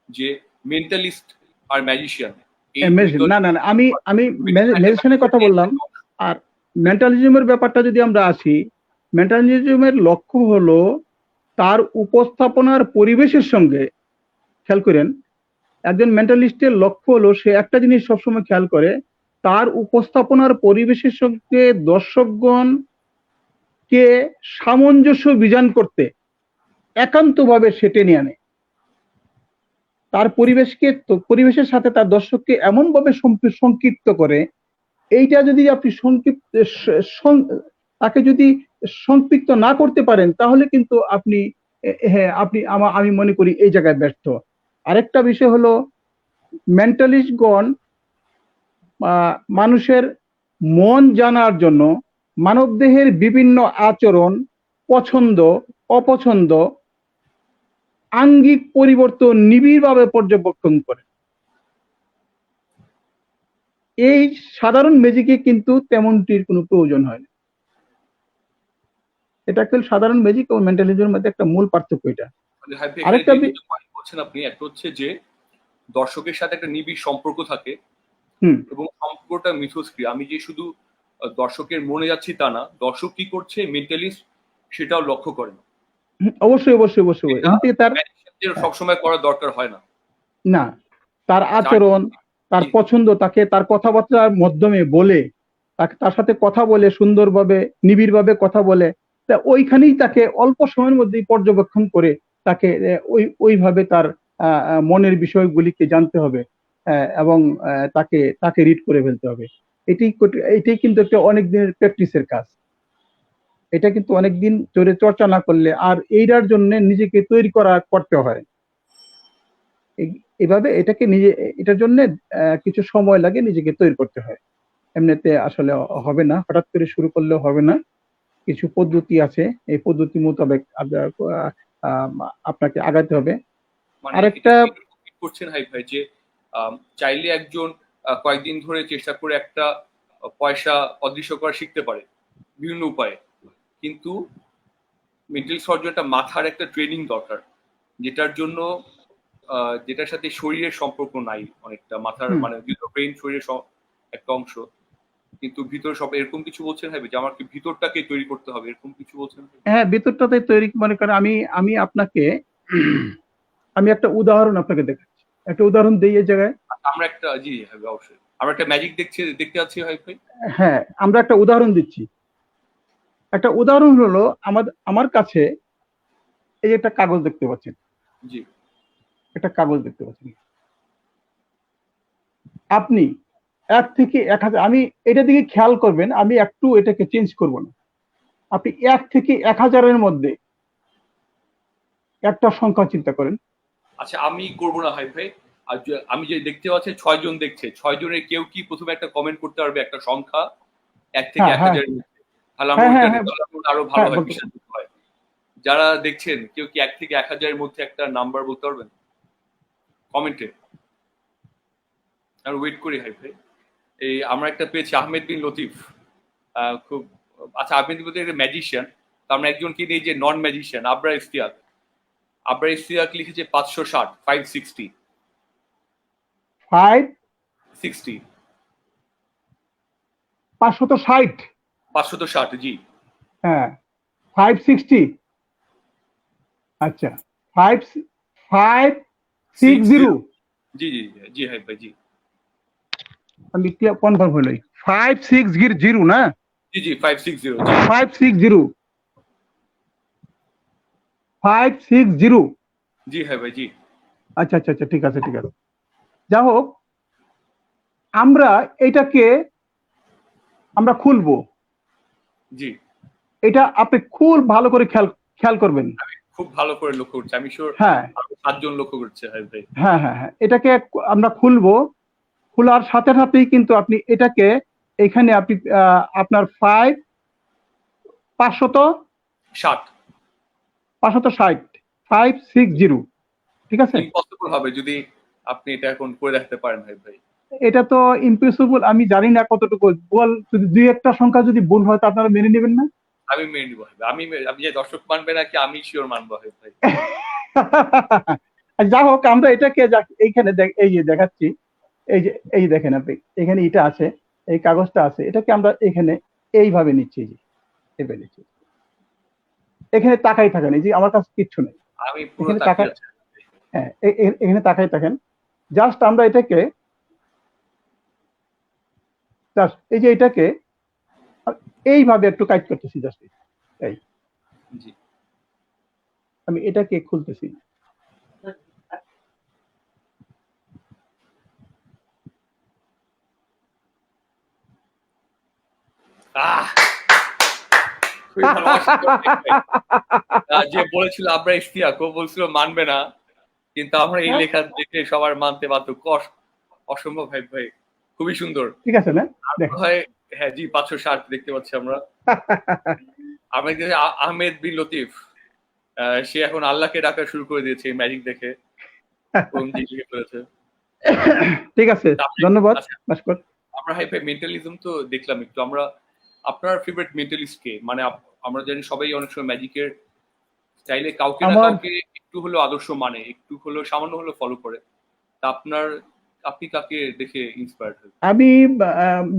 যে মেন্টালিস্ট আর ম্যাজিশিয়ান এই না না না, আমি মেডিসিনের কথা বললাম। আর মেন্টালিজমের ব্যাপারটা যদি আমরা আসি, মেন্টালিজমের লক্ষ্য হলো তার উপস্থাপনার পরিবেশের সঙ্গে, খেয়াল করেন, একজন মেন্টালিস্টের লক্ষ্য হলো সে একটা জিনিস সবসময় খেয়াল করে, তার উপস্থাপনার পরিবেশের সঙ্গে দর্শকগণকে সামঞ্জস্য বিধান করতে একান্তভাবে সে টেনে আনে। তার পরিবেশের সাথে তার দর্শককে এমন ভাবে সংক্ষিপ্ত করে, এইটা যদি আপনি তাকে যদি সম্পৃক্ত না করতে পারেন, তাহলে কিন্তু আপনি হ্যাঁ আমি মনে করি এই জায়গায় ব্যর্থ। আরেকটা বিষয় হলো, মেন্টালিস্টগণ মানুষের মন জানার জন্য মানবদেহের বিভিন্ন আচরণ, পছন্দ অপছন্দ, আঙ্গিক পরিবর্তন নিবিড়ভাবে পর্যবেক্ষণ করে। এই সাধারণ ম্যাজিকে কিন্তু তেমনটির কোনো প্রয়োজন হয় না। এটা আসলে সাধারণ ম্যাজিক ও মেন্টালিজমের মধ্যে একটা মূল পার্থক্য। এটা আরেকটা বলছেন আপনি, একটা হচ্ছে যে দর্শকের সাথে একটা নিবিড় সম্পর্ক থাকে এবং সম্পর্কটা মিথস্ক্রিয়া। আমি যে শুধু দর্শকের মনে যাচ্ছি তা না, দর্শক কি করছে মেন্টালিস্ট সেটাও লক্ষ্য করেন। অবশ্যই অবশ্যই অবশ্যই তার সবসময় করার দরকার হয় না। না, তার আচরণ, তার পছন্দ, তার কথাবার্তার মাধ্যমে বলে, তার সাথে কথা বলে সুন্দরভাবে নিবিড়ভাবে কথা বলে, তা ওইখানেই তাকে অল্প সময়ের মধ্যেই পর্যবেক্ষণ করে তাকে ওইভাবে তার মনের বিষয়গুলিকে জানতে হবে এবং তাকে রিড করে ফেলতে হবে। এটাই কিন্তু একটা অনেক দিনের প্র্যাকটিসের কাজ। এটা কিন্তু অনেকদিন ধরে চর্চা না করলে, আর এইটার জন্য নিজেকে তৈরি করতে হয়। এভাবে এটার জন্য কিছু সময় লাগে, নিজেকে তৈরি করতে হয়। এমনিতে আসলে হবে না, হঠাৎ করে শুরু করলেও হবে না। কিছু পদ্ধতি আছে, এই পদ্ধতি মোতাবেক আপনাকে আগাতে হবে। আরেকটা করছেন ভাই যে চাইলে একজন কয়েকদিন ধরে চেষ্টা করে একটা পয়সা অদৃশ্য করা শিখতে পারে বিভিন্ন উপায়ে, কিন্তু মেন্টাল সার্জারিটা মাথার একটা ট্রেনিং দরকার, যেটার সাথে শরীরের সম্পর্ক নাই অনেকটা। মাথার মানে ব্রেন শরীরের একটা অংশ, কিন্তু ভিতরে সব এরকম কিছু বলছেন ভাই যে আমাকে ভিতরটাকে তৈরি করতে হবে, এরকম কিছু বলছেন? হ্যাঁ, ভিতরটাতে তৈরি মনে করেন আমি আপনাকে আমি একটা উদাহরণ আপনাকে দেখাচ্ছি। একটা উদাহরণ দিই এই জায়গায়। আমরা একটা অবশ্যই আমরা একটা ম্যাজিক দেখতে আছি ভাই। হ্যাঁ, আমরা একটা উদাহরণ দিচ্ছি। একটা উদাহরণ হলো, আমার কাছে এই একটা কাগজ দেখতে পাচ্ছেন। জি, একটা কাগজ দেখতে পাচ্ছেন। আপনি 1 থেকে 1000, আমি এটা দিকে খেয়াল করবেন, আমি একটু এটাকে চেঞ্জ করব না। আপনি 1 থেকে 1000-এর মধ্যে একটা সংখ্যা চিন্তা করেন। আচ্ছা, আমি করবো না ভাই। আর আমি যে দেখতে পাচ্ছি 6 জন দেখছে, 6 জনের কেউ কি প্রথমে একটা কমেন্ট করতে পারবে একটা সংখ্যা 1 থেকে 1000 এর মধ্যে? তাহলে আমরা আরো ভালো হয়, বিশ্বাসযোগ্য হয়। যারা দেখছেন কেউ কি 1 থেকে 1000 এর মধ্যে একটা নাম্বার বলতে পারবেন কমেন্টে? আর ওয়েট করি ভাই। এই আমরা একটা পেয়েছি আহমেদ বিন লতিফ। খুব আচ্ছা, আহমেদ বিন লতিফ একটা ম্যাজিশিয়ান। আমরা একজনকে নিয়ে যে নন ম্যাজিশিয়ান আবরার ইশতিয়াক লিখেছে 560 560 560 জি হ্যাঁ 560 আচ্ছা 560 জি জি জি ভাই জি আমি কনফার্ম হলো 560 না জি জি 560 জি হ্যাঁ ভাই জি আচ্ছা আচ্ছা আচ্ছা ঠিক আছে যা হোক, আমরা এটাকে আমরা খুলবো। জি, এটা আপনি খুব ভালো করে খেয়াল করবেন। খুব ভালো করে লক্ষ্য করছি, আমি শিওর আরো 7 জন লক্ষ্য করছে ভাই। হ্যাঁ হ্যাঁ হ্যাঁ, এটাকে আমরা খুলবো। খোলার সাথে সাথেই কিন্তু আপনি এটাকে এখানে আপনি আপনার 560 ঠিক আছে। ইম্পসিবল হবে যদি আপনি এটা এখন করে দেখতে পারেন ভাই। এটা তো ইম্পসিবল, আমি জানি না কতটুকু বল, যদি 2-1টা সংখ্যা যদি ভুল হয় তা আপনারা মেনে নেবেন না? আমি মেনে নিব ভাই। আমি যে দর্শক মানবে নাকি আমি শিওর মানবো ভাই। যা হোক, আমরা এটাকে এইখানে এই যে দেখাচ্ছি, এই যে দেখেন আপনি এখানে এটা আছে, এই কাগজটা আছে, এটাকে আমরা এখানে এইভাবে নিচ্ছি, এইভাবে নিচ্ছি। এখানে তাকাই থাকেন, এই যে আমার কাছে কিচ্ছু নেই, আমি পুরো তাকিয়ে আছি। হ্যাঁ, এখানে তাকাই থাকেন। জাস্ট আমরা এটাকে জাস্ট এই যে এটাকে এইভাবে একটু কাজ করতেছি, জাস্ট এই জি। আমি এটাকে খুলতেছি। আহ খুবই ভালো। যে বলেছিল আমরা ইশতিয়াক, ও বলছিল মানবে না, কিন্তু আমরা এই লেখা দেখে সবার মানতে বাধ্য। অসম্ভব ভাই ভাই, খুবই সুন্দর। ঠিক আছে না? আর দেখ মনে হয় হ্যাঁ জি 560 দেখতে পাচ্ছি আমরা। আমরা দেখছি আহমেদ বিন লতিফ, সে এখন আল্লাহকে ডাকা শুরু করে দিয়েছে এই ম্যাজিক দেখে। ওমজি লিখে ফেলেছে। ঠিক আছে, ধন্যবাদ আচ্ছা, ভাস্কর। আমরা হাই ফাই মেন্টালিজম তো দেখলাম একটু। আমরা আপনার ফেভারিট মেন্টালিস্ট কে? মানে আমরা জানি সবাই অনেক সময় ম্যাজিকের চাইলে কাউকে না আমার কাউকে একটু হলেও আদর্শ মানে, একটু হলেও সামান্য হলেও ফলো করে। তা আপনি কাকে দেখে ইন্সপায়ার্ড হন? আমি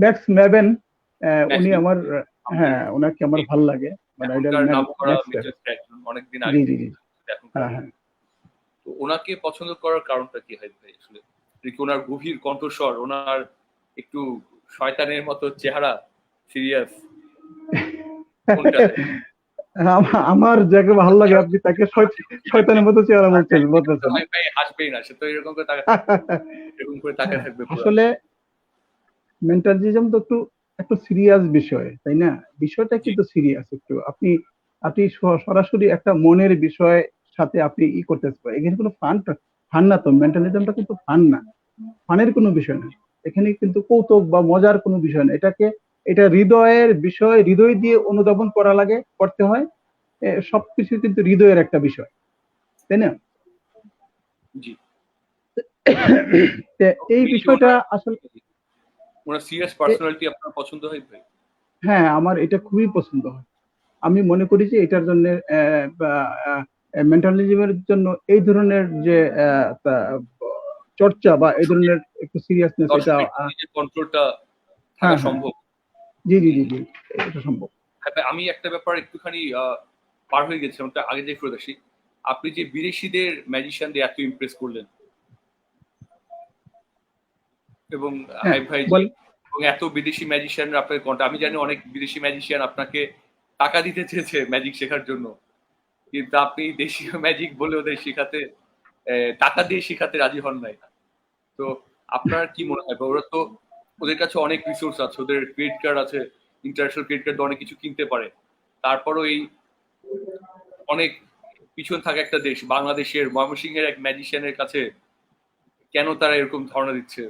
ম্যাক্স ম্যাভেন, ম্যাক্স উনি মিন, আমার, হ্যাঁ ওনাকে আমার ভাল লাগে, মানে এখনকার নাম করা ম্যাক্স ম্যাভেন। মেন্টালিস্ট একজন, অনেকদিন জি আগে জি থেকে জি, এখনকার। হ্যাঁ হ্যাঁ। তো ওনাকে পছন্দ করার কারণটা কি হয় ভাই আসলে? ওনার গভীর কণ্ঠস্বর, ওনার একটু শয়তানের মতো চেহারা, সিরিয়াস, কোনটাতে? আমার যাকে ভালো লাগে আপনি তাকে শয়তানের মতো চেহারা বলতেছেন। ভাই ভাই হাসবেই না, সে তো এরকম করে এরকম করে তাকায় থাকবে পুরো। আসলে মেন্টালিজম তো একটু একটু সিরিয়াস বিষয়, তাই না? বিষয়টা জি কিন্তু সিরিয়াস একটু। আপনি আপনি সরাসরি একটা মনের বিষয় সাথে আপনি করতে পারেন। এখানে কোনো ফান না তো, মেন্টালিজমটা কিন্তু ফান না, ফানের কোনো বিষয় না। এখানে কিন্তু কৌতুক বা মজার কোনো বিষয় না। এটা হৃদয়ের বিষয়, হৃদয় দিয়ে অনুধাবন করা লাগে, করতে হয়। সবকিছু কিন্তু হৃদয়ের একটা বিষয়, তাই না? জি। এই উনি বিষয়টা ওনার আসলে, ওনার সিরিয়াস পার্সোনালিটি আপনার পছন্দ হয় ভাই? হ্যাঁ আমার এটা খুবই পছন্দ হয়। আমি মনে করি যে এটার জন্য মেন্টালিজমের জন্য এই ধরনের যে চর্চা বা এই ধরনের একটু সিরিয়াসনেস, এটা দর্শকের প্রতি যে কন্ট্রোলটা থাকা হ্যাঁ হ্যাঁ, সম্ভব। জি জি জি জি, এটা সম্ভব। হ্যাঁ ভাই, আমি একটা ব্যাপার একটুখানি পার হয়ে গেছিলাম, ওটা আগে যে ফেরত আসি। আপনি যে বিদেশিদের ম্যাজিশিয়ানদের এত ইমপ্রেস করলেন, এবং হ্যাঁ হাই ভাই যে বল। এবং এত বিদেশি ম্যাজিশিয়ানরা আপনাকে আমি জানি অনেক বিদেশি ম্যাজিশিয়ান আপনাকে টাকা দিতে চেয়েছে ম্যাজিক শেখার জন্য, কিন্তু আপনি দেশীয় ম্যাজিক বলে ওদের শেখাতে টাকা দিয়ে শেখাতে রাজি হন নাই। তো আপনার কি মনে হয়? ওরা তো, ওদের কাছে অনেক রিসোর্স আছে, ওদের ক্রেডিট কার্ড আছে, ইন্টারন্যাশনাল ক্রেডিট কার্ড অনেক কিছু কিনতে পারে। তারপরও এই অনেক পিছন থাকা একটা দেশ বাংলাদেশের ময়মনসিংহের এক ম্যাজিশিয়ানের কাছে কেন তারা এরকম ধারণা দিচ্ছে?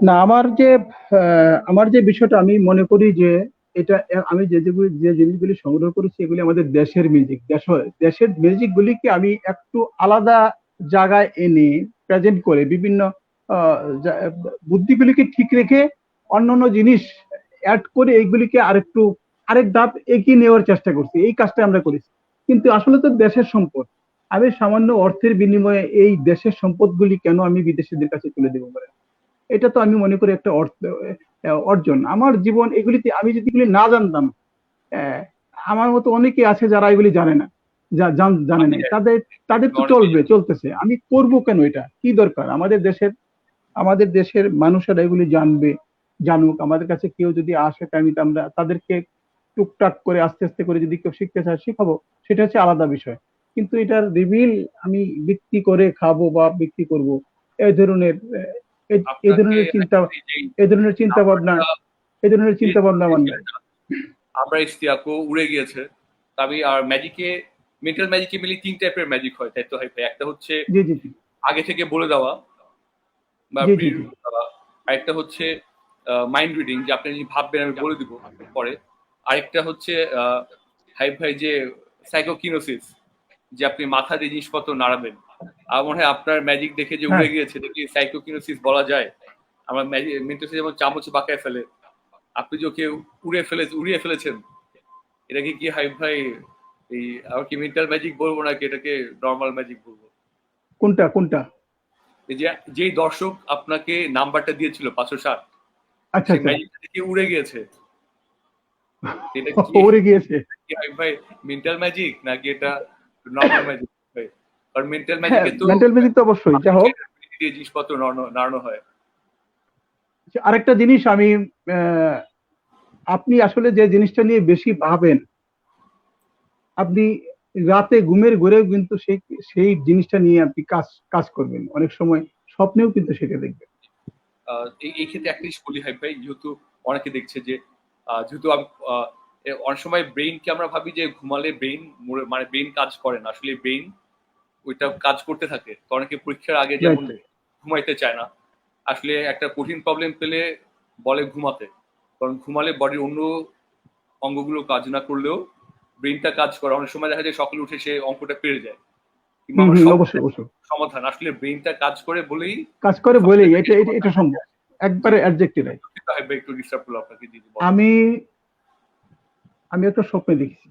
না, আমার যে বিষয়টা আমি মনে করি যে এটা, আমি যে জিনিসগুলি সংগ্রহ করেছি এগুলি আমাদের দেশের মিউজিক, দেশের মিউজিক গুলিকে আমি একটু আলাদা জায়গায় এনে প্রেজেন্ট করে বিভিন্ন আহ, যা- বুদ্ধিগুলিকে ঠিক রেখে অন্যান্য জিনিস অ্যাড করে এইগুলিকে আরেক ধাপ এগিয়ে নেওয়ার চেষ্টা করছি। এই কাজটা আমরা করেছি, কিন্তু আসলে তো দেশের সম্পদ, আমি সামান্য অর্থের বিনিময়ে এই দেশের সম্পদগুলি কেন আমি বিদেশিদের কাছে তুলে দেবো বলেন? এটা তো আমি মনে করি একটা অর্জন। আমার জীবন এগুলিতে, আমি যদি এগুলি না জানতাম, আহ, আমার মতো অনেকে আছে যারা এগুলি জানে না, জানে আমি নাই, তাদের তাদের তো অনেকেই চলতেছে, আমি করব কেন? এটা কি দরকার? আমাদের দেশের মানুষেরা এগুলি জানুক। আমাদের কাছে কেউ যদি আসে, আমরা তাদেরকে টুকটাক করে আস্তে আস্তে করে যদি কেউ শিখতে চায় শিখাবো, সেটা হচ্ছে আলাদা বিষয়। কিন্তু এটার রিভিল আমি বিক্রি করে খাবো বা বিক্রি করব, এই ধরনের এই আপনাকে ধরনের চিন্তা, actually যেই এই ধরনের চিন্তা ভাবনা, নাম্বারটা এই ধরনের চিন্তা দিয়েছিল ভাবনা আমার নাই। আমরা ইশতিয়াকও উড়ে গিয়েছে। তা আমি আর ম্যাজিকে, মেন্টাল ম্যাজিকে মিলে ৩ টাইপের ম্যাজিক হয়, তাই তো ভাই? একটা হচ্ছে জি জি জি আগে থেকে বলে দেওয়া বা জি প্রি জি জি। রিড করা। আরেকটা হচ্ছে মাইন্ড রিডিং, যে আপনি যদি ভাববেন আমি বলে দিব পরে। আরেকটা হচ্ছে হাই ভাই যে সাইকোকিনোসিস, যে আপনি মাথা দিয়ে জিনিসপত্র নাড়াবেন। আমার মনে হয় আপনার ম্যাজিক দেখে যে হ্যাঁ, উড়ে গিয়েছে, দেখি সাইকোকিনোসিস বলা যায়। আমার ম্যাজিক মেন্টাল যেমন চামচ বাঁকায় ফেলে, আপনি যে ওকে উড়িয়ে ফেলেছেন। এটাকে কি হাই ভাই এই আমার কি মেন্টাল ম্যাজিক বলবো নাকি এটাকে নর্মাল ম্যাজিক বলবো? কোনটা কোনটা? এই যে যেই দর্শক আপনাকে নাম্বারটা দিয়েছিল 560, আচ্ছা সেই আচ্ছা। ম্যাজিকটা দেখে উড়ে গিয়েছে। এটা কি উড়ে গিয়েছে। হাই ভাই মেন্টাল ম্যাজিক নাকি এটা নর্মাল ম্যাজিক ভাই? কারণ মেন্টাল হ্যাঁ, ম্যাজিকে তো মেন্টাল ম্যাজিক তো অবশ্যই, যা হোক। দিয়ে জিনিসপত্র নাড়ানো হয়। আরেকটা জিনিস আমি আহ, আপনি আসলে যে জিনিসটা নিয়ে বেশি ভাবেন, আপনি রাতে ঘুমের ঘোরেও কিন্তু সেই সেই জিনিসটা নিয়ে আপনি কাজ কাজ করবেন, অনেক সময় স্বপ্নেও কিন্তু সেটা দেখবেন। এই ক্ষেত্রে একটা জিনিস বলি ভাই, যেহেতু অনেকে দেখছে যে যেহেতু অনেক সময় ব্রেইনকে আমরা ভাবি যে ঘুমালে ব্রেইন মানে ব্রেইন কাজ করে না, আসলে ব্রেইন ওইটা কাজ করতে থাকে। তো অনেকে পরীক্ষার আগে রাইট যেমন রাইট। ঘুমাইতে চায় না, আসলে একটা কঠিন প্রবলেম পেলে বলে ঘুমাতে, কারণ ঘুমালে বডির অন্য অঙ্গগুলো কাজ না করলেও ব্রেইনটা কাজ করে। অনেক সময় দেখা যায় সকালে উঠে সে অঙ্কটা পেরে যায়, কিংবা হুম আমরা হুম, সব অবশ্যই অবশ্যই সমাধান, আসলে ব্রেইনটা কাজ করে বলেই কাজ করে সবকিছু বলেই থেকে এটা এটা সমাধান এটা বের সম্ভব। হয়ে আসে। জি একবারে জি, অ্যাডজেক্টিভ রাইট। দুঃখিত ভাই, একটু ডিস্টার্ব করলো আপনাকে, জি জি বলেন। আমি আমি একটা স্বপ্নে দেখেছি।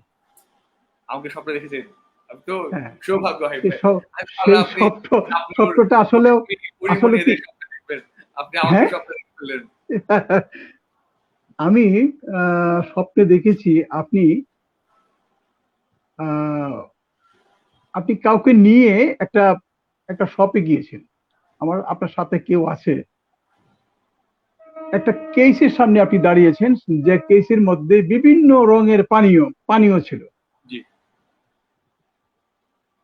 আমাকে স্বপ্ন দেখেছেন? আমি তো হ্যাঁ, সৌভাগ্য ভাই সেই ভাই। স- আমি ভাবলাম সেই আপনি স্বপ্ন, আপনার স্বপ্নটা আসলেও আসলে কি, পরিমণিদের স্বপ্ন দেখবেন। আপনি আমাকে হ্যাঁ স্বপ্ন দেখে ফেললেন। আমি স্বপ্নে দেখেছি আপনি আহ, আপনি কাউকে নিয়ে একটা একটা শপে গিয়েছেন, আপনার সাথে কেউ আছে, একটা কেসের সামনে আপনি দাঁড়িয়েছেন, যে কেসের মধ্যে বিভিন্ন রঙের পানীয় পানীয় ছিল, জি।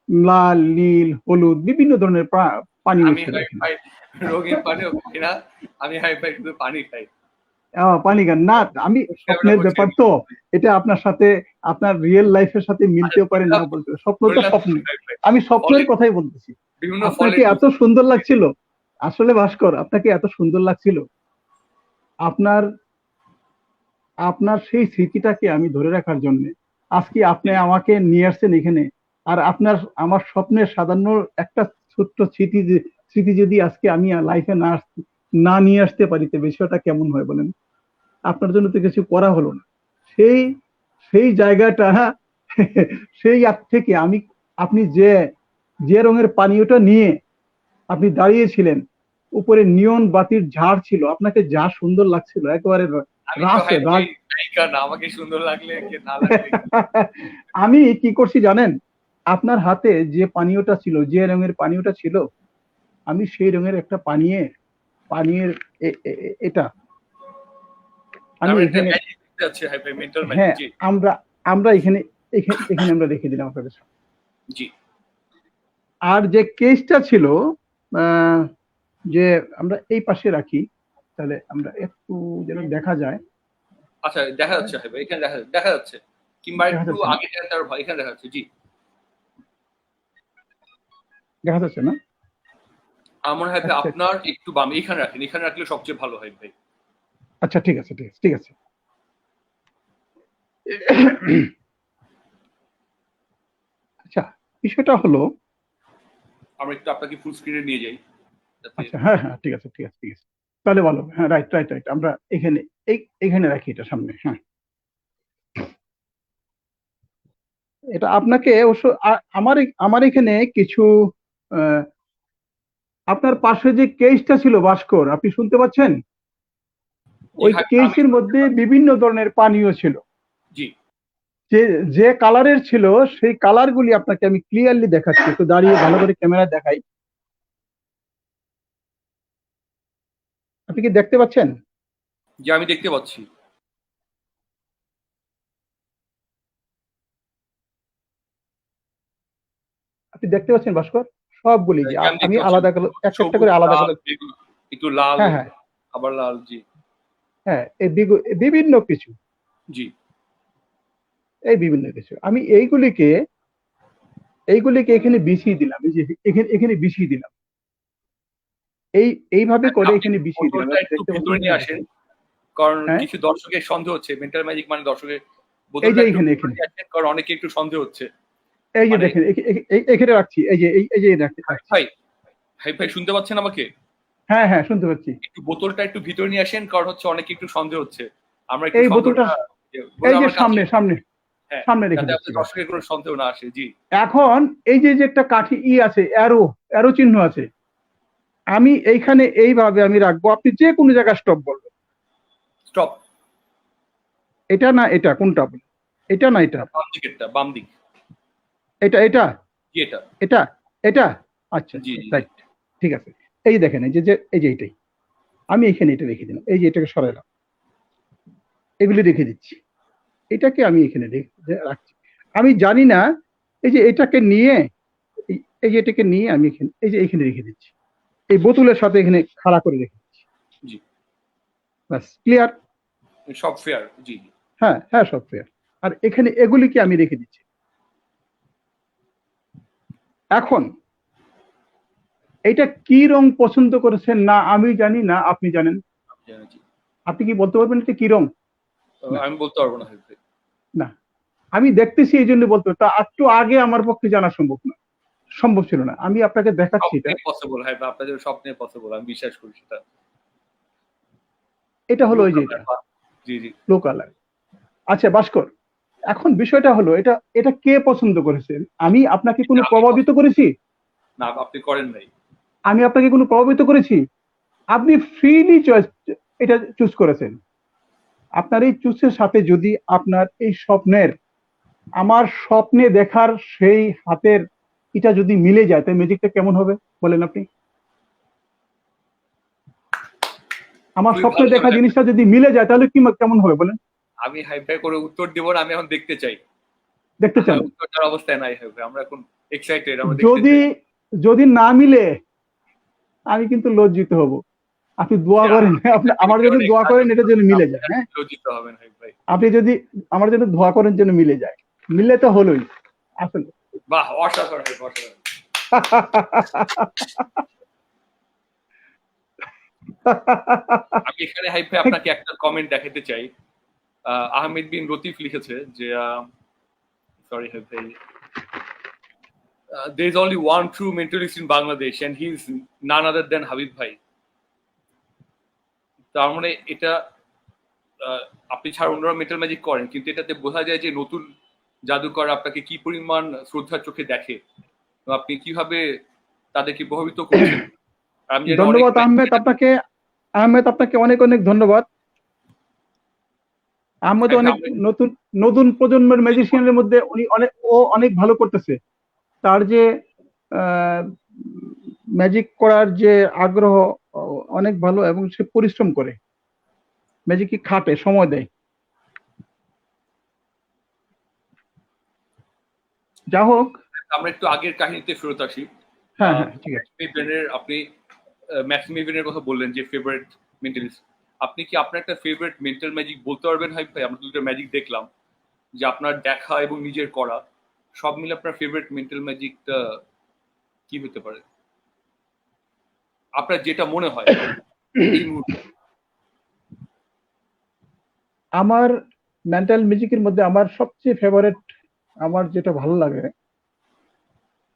লাল নীল হলুদ বিভিন্ন ধরনের পানীয় আমি ছিল হাই এখানে। ফাই রঙিন পানিও খাই না। আমি হাই ফাই শুধু পানি খাই। পানি গান না, আমি ক্যামেরা স্বপ্নের করছি ব্যাপার আমি। তো, এটা আপনার সাথে আপনার রিয়েল লাইফের সাথে আচ্ছা মিলতেও পারে, না দিলাম, বলতে স্বপ্ন তো বললাম স্বপ্ন। Hi fi. আমি স্বপ্নের ফলের কথাই বলতেছি। বিভিন্ন আপনাকে ফলের এত জুস। সুন্দর লাগছিল, আসলে ভাস্কর আপনাকে এত সুন্দর লাগছিল, আপনার আপনার সেই স্মৃতিটাকে আমি ধরে রাখার জন্য আজকে আপনি জি। আমাকে নিয়ে আসছেন এখানে। আর আপনার আমার স্বপ্নের সাধারণ একটা ছোট্ট স্মৃতি, স্মৃতি যদি আজকে আমি লাইফে না নিয়ে আসতে পারি, তো বিষয়টা কেমন হয় বলেন? আপনার জন্য তো কিছু করা হলো না। সেই সেই জায়গাটা, সেই আগ থেকে আমি, আপনি যে যে রঙের পানীয়টা নিয়ে আপনি দাঁড়িয়েছিলেন, উপরে নিয়ন বাতির ঝাড় ছিল, আপনাকে যা সুন্দর লাগছিল একেবারে আমি তো রাস হাই ফাই রাগ। নায়িকা না, আমাকে সুন্দর লাগলে কি না লাগলে কি? আমি কি করছি জানেন? আপনার হাতে যে পানীয়টা ছিল, যে রঙের পানীয়টা ছিল, আমি সেই রঙের একটা পানীয়ের এটা তার আমি মানে একটা এখানে, ম্যাজিক দেখতে যাচ্ছে, হাই ফাই মেন্টাল ম্যাজিক। হ্যাঁ, জি আমরা আমরা এখানে এখানে এখানে আমরা রেখে দিলাম আপনাদের সামনে। জি। আর যে কেসটা ছিল, আহ, যে আমরা এই পাশে রাখি, তাহলে আমরা একটু যেন দেখা যায়। আচ্ছা দেখা যাচ্ছে হাই ভাই, এখানে দেখা যাচ্ছে, কিংবা দেখা একটু যাচ্ছে না? আগে দেখাতে আরো ভালো, এখানে দেখা যাচ্ছে। জি। দেখা যাচ্ছে না? আমার মনে হয় ভাই আচ্ছা আপনার একটু বামে এখানে রাখেন, এখানে রাখলে সবচেয়ে ভালো হয় ভাই। আচ্ছা, ঠিক আছে ঠিক আছে ঠিক আছে। আচ্ছা, বিষয়টা হলো, আমরা একটু আপনাকে ফুল স্ক্রিনে নিয়ে যাই যাতে। আচ্ছা হ্যাঁ হ্যাঁ ঠিক আছে ঠিক আছে ঠিক আছে, তাহলে ভালো হবে। হ্যাঁ রাইট রাইট রাইট, আমরা এখানে এখানে রাখি এটা সামনে, হ্যাঁ। এটা আপনাকে অবশ্য আমার আমার এখানে কিছু আহ, আপনার পাশে যে কেসটা ছিল ভাস্কর, আপনি শুনতে পাচ্ছেন? জি ওই হাই আমি কেসের শুনতে মধ্যে পাচ্ছি। বিভিন্ন ধরনের পানীয় ছিল, জি। যে যে কালারের ছিল সেই কালার গুলি আপনাকে আমি ক্লিয়ারলি দেখাচ্ছি, একটু দাঁড়িয়ে ভালো করে ক্যামেরা দেখাই। আপনি কি দেখতে পাচ্ছেন? জি আমি দেখতে পাচ্ছি। আপনি দেখতে পাচ্ছেন ভাস্কর? সবগুলি যে জি আমি আমি দেখতে পাচ্ছি। আলাদা কালার, একটা একটা সবুজ, করে আলাদা লাল, কালার। বেগুন, একটু লাল, হ্যাঁ হ্যাঁ আবার লাল। জি হ্যাঁ, এই বিভিন্ন কিছু, জি। এই বিভিন্ন কিছু আমি এইগুলিকে এখানে বিছিয়ে দিলাম, এই যে এখানে এখানে বিছিয়ে দিলাম, এইভাবে করে আপনি এখানে বিছিয়ে দিলাম, বোতলটা আপনি একটু দেখতে পাচ্ছেন ভিতরে কিনা নিয়ে আসেন, দেখেন। কারণ হ্যাঁ, কিছু দর্শকের সন্দেহ হচ্ছে মেন্টাল ম্যাজিক মানে দর্শকের। এই বোতলটা যে একটু এখানে ভিতরে এখানে নিয়ে আসেন, কারণ অনেকে একটু সন্দেহ হচ্ছে। এই যে মানে দেখেন এখানে রাখছি, এই যে এই যে হাই রাখছি। ভাই, হাই ভাই শুনতে পাচ্ছেন আমাকে? হ্যাঁ হ্যাঁ শুনতে পাচ্ছি। একটু বোতলটা একটু ভিতরে নিয়ে আসেন, কারণ হচ্ছে অনেকে একটু সন্দেহ হচ্ছে। আমরা একটু এই বোতলটা, সন্দেহটা বলে এই যে আমার কাছে। সামনে সামনে হ্যাঁ, সামনে রেখে যাতে দিচ্ছি আপনার বাস। দর্শকের কোনো সন্দেহ না আসে। জি। এখন এই যে যে একটা কাঠি আছে, অ্যারো অ্যারো চিহ্ন আছে, আমি এইখানে এইভাবে আমি রাখবো, আপনি যে কোনো জায়গায় স্টপ বলবেন। স্টপ। এটা না এটা, কোনটা বলেন? এটা না এটা? বাম দিকেরটা, বাম দিক। এটা এটা জি এটা। এটা এটা আচ্ছা জি, আচ্ছা জি, জি। রাইট, ঠিক আছে। এই যে দেখেন, এই যে এই যে এইটাই, আমি এখানে এটা রেখে দিলাম, এই যে এটাকে সরাইলাম, এগুলি রেখে দিচ্ছি, এটাকে আমি এখানে রাখছি। আমি জানি না, এই যে এটাকে নিয়ে, এই যে এটাকে নিয়ে আমি এখানে, এই যে এখানে রেখে দিচ্ছি, এই বোতলের সাথে এখানে খাড়া করে রেখে দিচ্ছি। জি, ব্যাস, ক্লিয়ার? সব ফেয়ার। জি জি। হ্যাঁ হ্যাঁ, সব ফেয়ার। আর এখানে এগুলিকে আমি রেখে দিচ্ছি। এখন এটা কি রং পছন্দ করেছেন না আমি জানি না, আপনি জানেন? জি। আপনি কি বলতে পারবেন এটা কি রং? না আমি বলতে পারবো না ভাই। না, আমি দেখতেছি এই জন্য বলতে, তা একটু আগে আমার পক্ষে জানা সম্ভব ছিল না। আমি আপনাকে দেখাচ্ছি এটা। স্বপ্নে পসিবল, হ্যাঁ, আপনাদের স্বপ্নে পসিবল, আমি বিশ্বাস করি সেটা। এটা হলো ব্লু ওই যে এটা কালার। জি জি। Blue colour. আচ্ছা ভাস্কর, এখন বিষয়টা হলো, এটা এটা কে পছন্দ করেছেন? আমি আপনাকে কোনো আমি প্রভাবিত করেছি? না, আপনি করেন নাই। আমি আপনাকে কোনো প্রভাবিত করেছি? আপনি ফ্রিলি চয়েস, এটা চুজ করেছেন। আপনার এই চুজের সাথে যদি আপনার এই স্বপ্নের, আমার স্বপ্নে দেখার সেই হাতের এটা যদি মিলে যায়, তাই ম্যাজিকটা কেমন হবে বলেন আপনি? আমার খুবই স্বপ্নে ভালো দেখা হবে। জিনিসটা যদি মিলে যায় তাহলে কি কেমন হবে বলেন? আমি হাই ফাই করে উত্তর দেবো না, আমি এখন দেখতে চাই। দেখতে চান? উত্তরটার অবস্থায় নাই হাই ফাই, আমরা এখন এক্সাইটেড, আমরা দেখতে যদি চাই। যদি না মিলে আমি কিন্তু লজ্জিত হব। আপনি দোয়া করেন, আপনি আমার জন্য দোয়া করেন এটার জন্য মিলে যায়। হ্যাঁ, লজ্জিত হবেন হাই ভাই। আপনি যদি আমার জন্য দোয়া করেন যেন মিলে যায়, মিললে তো হলোই আসলে। বাহ, অসাধারণ ভাই, অসাধারণ। আমি এখানে হাই ভাই আপনাকে একটা কমেন্ট দেখাতে চাই। আহমেদ বিন লতিফ লিখেছে যে সরি হাই ভাই, there is only one true mentalist in Bangladesh and he is none other than Habib ভাই। তার মানে এটা আপনি ছাড়া অন্যরা মেটাল ম্যাজিক করেন, কিন্তু এটাতে বোঝা যায় যে নতুন জাদুকর আপনাকে কি পরিমাণ শ্রদ্ধার চোখে দেখে, আপনি কিভাবে তাদেরকে প্রভাবিত করছেন। আমি জানি অনেক ধন্যবাদ আহমেদ আপনাকে, আহমেদ আপনাকে অনেক অনেক ধন্যবাদ। আহমেদ অনেক নতুন নতুন প্রজন্মের ম্যাজিশিয়ানের মধ্যে উনি অনেক ভালো করতেছে। তার যে ম্যাজিক করার যে আগ্রহ অনেক ভালো, এবং সে পরিশ্রম করে, ম্যাজিকে খাটে, সময় দেয়। যা হোক, আমরা একটু আগের কাহিনীতে ফেরত আসি। হ্যাঁ হ্যাঁ, ঠিক আছে। আপনি ম্যাক্সিম ইভেনের কথা বললেন যে ফেভারিট মেন্টালিস্ট, আপনি কি আপনার একটা ফেভারিট মেন্টাল ম্যাজিক বলতে পারবেন হাই ভাই? আমরা দুটো ম্যাজিক দেখলাম, যে আপনার দেখা এবং নিজের করা সব মিলে আপনার ফেভারিট মেন্টাল ম্যাজিকটা কি হতে পারে, আপনার যেটা মনে হয় এই মুহূর্তে? আমার মেন্টাল ম্যাজিকের মধ্যে আমার সবচেয়ে ফেভারিট, আমার যেটা ভালো লাগে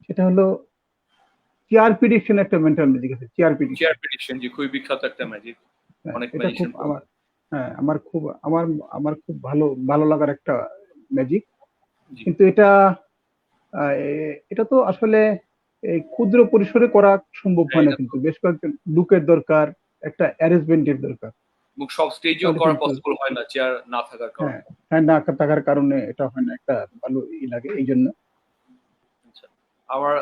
সেটা হলো চেয়ার প্রিডিকশন। একটা মেন্টাল ম্যাজিক আছে, চেয়ার চেয়ার প্রিডিকশন। প্রেডিকশন, যে খুবই বিখ্যাত একটা ম্যাজিক, অনেক এটা খুব ম্যাজিশিয়ান। আমার, হ্যাঁ আমার খুব ভালো ভালো লাগার একটা ম্যাজিক। কিন্তু এটা এটা তো আসলে এই ক্ষুদ্র পরিসরে করা সম্ভব হয় না, কিন্তু বেশ কয়েকজন লোকের দরকার, একটা অ্যারেঞ্জমেন্টের দরকার। সব স্টেজেও তাহলে করা কিন্তু, পসিবল হয় না চেয়ার না থাকার হ্যাঁ কারণে। হ্যাঁ, না থাকার কারণে এটা হয় না, একটা ভালো লাগে এই জন্য। আচ্ছা, আমার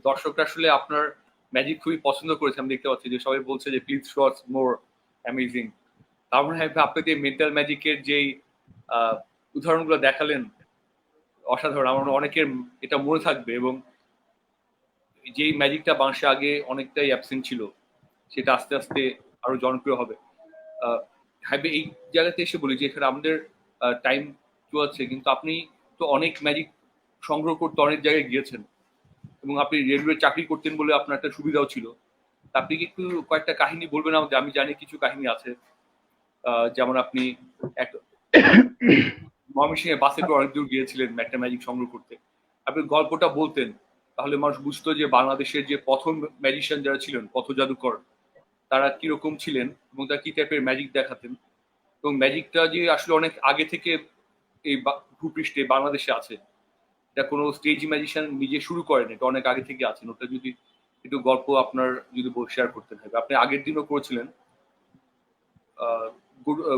দর্শকরা আসলে আপনার ম্যাজিক খুবই পছন্দ করেছে, আমি দেখতে পাচ্ছি যে সবাই বলছে যে please show us more amazing. তার মানে আপনি যে মেন্টাল ম্যাজিকের যেই উদাহরণগুলো দেখালেন অসাধারণ, আমার অনেকের এটা মনে থাকবে, এবং যেই ম্যাজিকটা বাংলাদেশে আগে অনেকটাই অ্যাবসেন্ট ছিল সেটা আস্তে আস্তে আরো জনপ্রিয় হবে। হ্যাঁ, এই জায়গাতে এসে বলি যে এখানে আমাদের টাইম চলছে, কিন্তু আপনি তো অনেক ম্যাজিক সংগ্রহ করতে অনেক জায়গায় গিয়েছেন, এবং আপনি রেলওয়ে চাকরি করতেন বলে আপনার একটা সুবিধাও ছিল। আপনি কি একটু কয়েকটা কাহিনী বলবেন আমাদের? আমি জানি কিছু কাহিনী আছে, যেমন আপনি এক ময়মনসিংহে বাসে করে অনেক দূর গিয়েছিলেন একটা ম্যাজিক সংগ্রহ করতে। আপনি গল্পটা বলতেন, তাহলে মানুষ বুঝতো যে বাংলাদেশের যে প্রথম ম্যাজিশিয়ান যারা ছিলেন, পথ জাদুকর, তারা কিরকম ছিলেন এবং তারা কি টাইপের ম্যাজিক দেখাতেন, এবং ম্যাজিকটা যে আসলে অনেক আগে থেকে এই ভূপৃষ্ঠে বাংলাদেশে আছে, এটা কোনো স্টেজ ম্যাজিশিয়ান নিজে শুরু করেন, এটা অনেক আগে থেকে আছেন। ওটা যদি একটু গল্প আপনার যদি শেয়ার করতেন হবে। আপনি আগের দিনও করেছিলেন,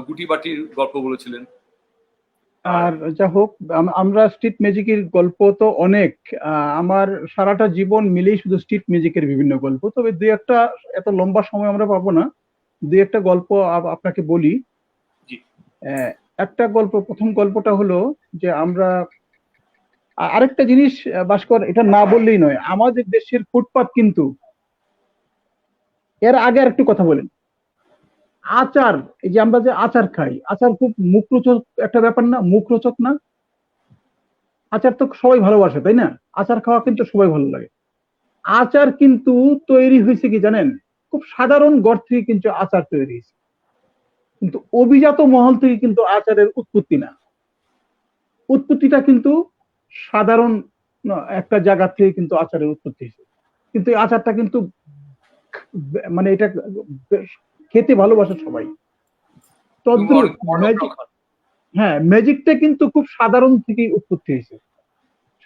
গুটি বাটির গল্প বলেছিলেন। আর যা হোক, আমরা স্ট্রিট ম্যাজিকের গল্প তো অনেক, আমার সারাটা জীবন মিলেই শুধু স্ট্রিট ম্যাজিকের বিভিন্ন গল্প, তবে দুই একটা, এত লম্বা সময় আমরা পাবো না। দুই একটা গল্প আপনাকে বলি। জি। আহ, একটা গল্প, প্রথম গল্পটা হলো যে আমরা আরেকটা জিনিস, ভাস্কর, এটা না বললেই নয়, আমাদের দেশের ফুটপাত কিন্তু, এর আগে আর একটু কথা বলেন, আচার, এই যে আমরা যে আচার খাই, আচার খুব মুখরোচক একটা ব্যাপার না? মুখরোচক না? আচার তো সবাই ভালোবাসে, তাই না? আচার খাওয়া কিন্তু সবাই ভালো লাগে। আচার কিন্তু তৈরি হয়েছে কি জানেন? খুব সাধারণ ঘর থেকে কিন্তু আচার তৈরি হয়েছে, কিন্তু অভিজাত মহল থেকে কিন্তু আচারের উৎপত্তি না। উৎপত্তিটা কিন্তু সাধারণ একটা জায়গা থেকে কিন্তু আচারের উৎপত্তি হয়েছে। কিন্তু এই আচারটা কিন্তু মানে এটা খেতে ভালোবাসে সবাই। এবং তদ্রুপ অনেক বড় লোকরাও ম্যাজিক, খান। হ্যাঁ, ম্যাজিকটা কিন্তু খুব সাধারণ থেকেই উৎপত্তি হয়েছে।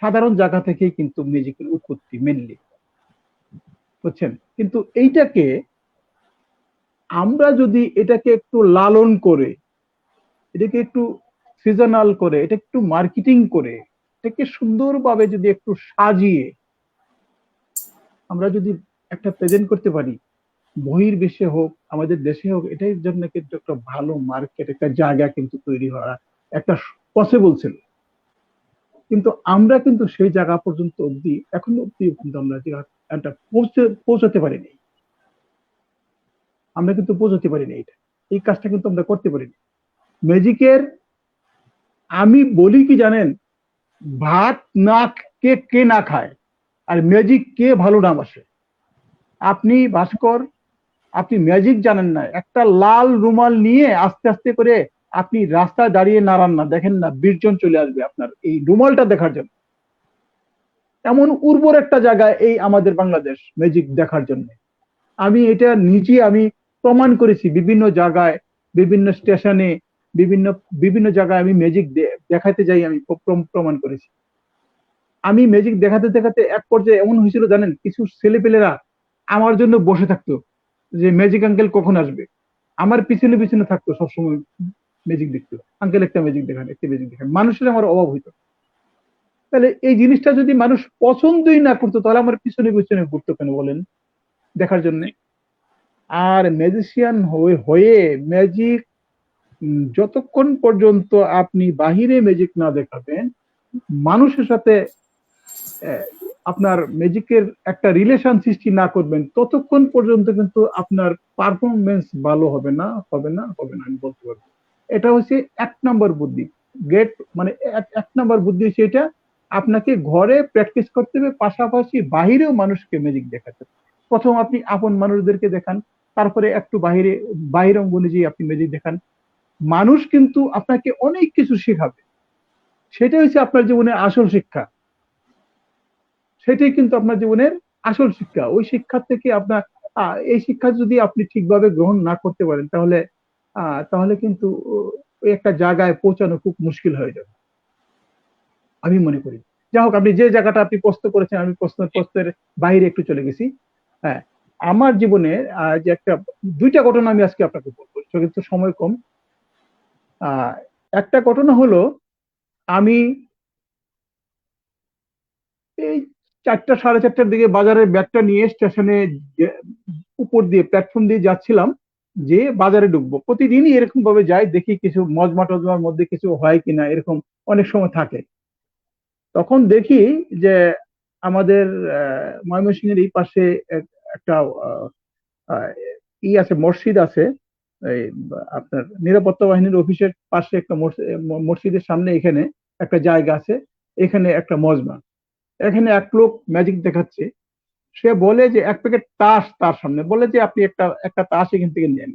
সাধারণ জায়গা থেকেই কিন্তু ম্যাজিকের উৎপত্তি মেনলি, বুঝছেন? কিন্তু এইটাকে আমরা যদি এটাকে একটু লালন করে, এটাকে একটু সিজনাল করে, এটা একটু মার্কেটিং করে, এটাকে সুন্দরভাবে যদি একটু সাজিয়ে আমরা যদি একটা প্রেজেন্ট করতে পারি, বহির্বিশ্বে হোক আমাদের দেশে হোক, এটার জন্য কিন্তু একটা ভালো মার্কেট, একটা জায়গা কিন্তু তৈরি হওয়া একটা পসিবল ছিল। কিন্তু আমরা কিন্তু সেই জায়গা পর্যন্ত অব্দি, এখন অব্দি কিন্তু আমরা একটা পৌঁছাতে পারিনি। আমরা কিন্তু পৌঁছাতে পারিনি, এটা, এই কাজটা কিন্তু আমরা করতে পারিনি ম্যাজিকের। আমি বলি কি জানেন, ভাত না, কে কে না খায়, আর ম্যাজিক কে ভালো না বাসে? আপনি, ভাস্কর, আপনি ম্যাজিক জানেন না, একটা লাল রুমাল নিয়ে আস্তে আস্তে করে আপনি রাস্তায় দাঁড়িয়ে নাড়ান না, দেখেন না বীরজন চলে আসবে আপনার এই রুমালটা দেখার জন্য। এমন উর্বর একটা জায়গায় এই আমাদের বাংলাদেশ ম্যাজিক দেখার জন্য। আমি এটা নিজে আমি প্রমাণ করেছি বিভিন্ন জায়গায়, বিভিন্ন স্টেশনে, বিভিন্ন বিভিন্ন জায়গায় আমি ম্যাজিক দেখাতে যাই, আমি প্রমাণ করেছি। আমি ম্যাজিক দেখাতে দেখাতে এক পর্যায়ে এমন হয়েছিল জানেন, কিছু ছেলেপেলেরা আমার জন্য বসে থাকতো যে ম্যাজিক আঙ্কেল কখন আসবে, আমার পিছনে পিছনে থাকতো সবসময়, ম্যাজিক দেখতো, আঙ্কেল একটা ম্যাজিক দেখান, একটা ম্যাজিক দেখান। মানুষের আমার অভাব হইতো। তাহলে এই জিনিসটা যদি মানুষ পছন্দই না করতো, তাহলে আমার পিছনে পিছনে ঘুরতো কেন বলেন, দেখার জন্য? আর ম্যাজিশিয়ান হয়ে হয়ে ম্যাজিক, যতক্ষণ পর্যন্ত আপনি বাহিরে ম্যাজিক না দেখাবেন, মানুষের সাথে আহ, আপনার ম্যাজিকের একটা রিলেশন সৃষ্টি না করবেন, ততক্ষণ পর্যন্ত কিন্তু আপনার পারফরমেন্স ভালো হবে না, হবে না, হবে না, আমি বলতে পারবো। এটা হচ্ছে এক নম্বর বুদ্ধি। গ্রেট, মানে এক নম্বর বুদ্ধি হচ্ছে এটা, আপনাকে ঘরে প্র্যাকটিস করতে হবে, পাশাপাশি বাহিরেও মানুষকে ম্যাজিক দেখাতে হবে। প্রথম আপনি আপন মানুষদেরকে দেখান, তারপরে একটু বাহিরে, বাহির অঙ্গনে যে আপনি ম্যাজিক দেখান, মানুষ কিন্তু আপনাকে অনেক কিছু শেখাবে। সেটা হচ্ছে আপনার জীবনের আসল শিক্ষা। সেটাই কিন্তু আপনার জীবনের আসল শিক্ষা। ওই শিক্ষা থেকে আপনার, এই শিক্ষা যদি আপনি ঠিকভাবে গ্রহণ না করতে পারেন, তাহলে তাহলে কিন্তু ওই একটা জায়গায় পৌঁছানো খুব মুশকিল হয়ে যাবে, আমি মনে করি। যাই হোক, আপনি যে জায়গাটা আপনি প্রশ্ন করেছেন, আমি প্রশ্নের বাইরে একটু চলে গেছি। হ্যাঁ, আমার জীবনে যে একটা, দুইটা ঘটনা আমি আজকে আপনাকে বলবো, কিন্তু সময় কম। আহ একটা ঘটনা হলো, আমি এই 4টা 4:30টার দিকে বাজারের ব্যাগটা নিয়ে স্টেশনে উপর দিয়ে, প্ল্যাটফর্ম দিয়ে যাচ্ছিলাম, যে বাজারে ঢুকবো। প্রতিদিনই এরকম ভাবে যাই, দেখি কিছু মজমা টজমার মধ্যে কিছু হয় কিনা, এরকম অনেক সময় থাকে। তখন দেখি যে আমাদের ময়মনসিংহের এই পাশে একটা আহ, আহ, আছে, মসজিদ আছে, এই আপনার নিরাপত্তা বাহিনীর অফিসের পাশে একটা মসজিদের সামনে এখানে একটা জায়গা আছে, এখানে একটা মজমা। এখানে এক লোক ম্যাজিক দেখাচ্ছে। সে বলে যে এক প্যাকেট তাস তার সামনে, বলে যে আপনি একটা একটা তাস এখান থেকে নেন।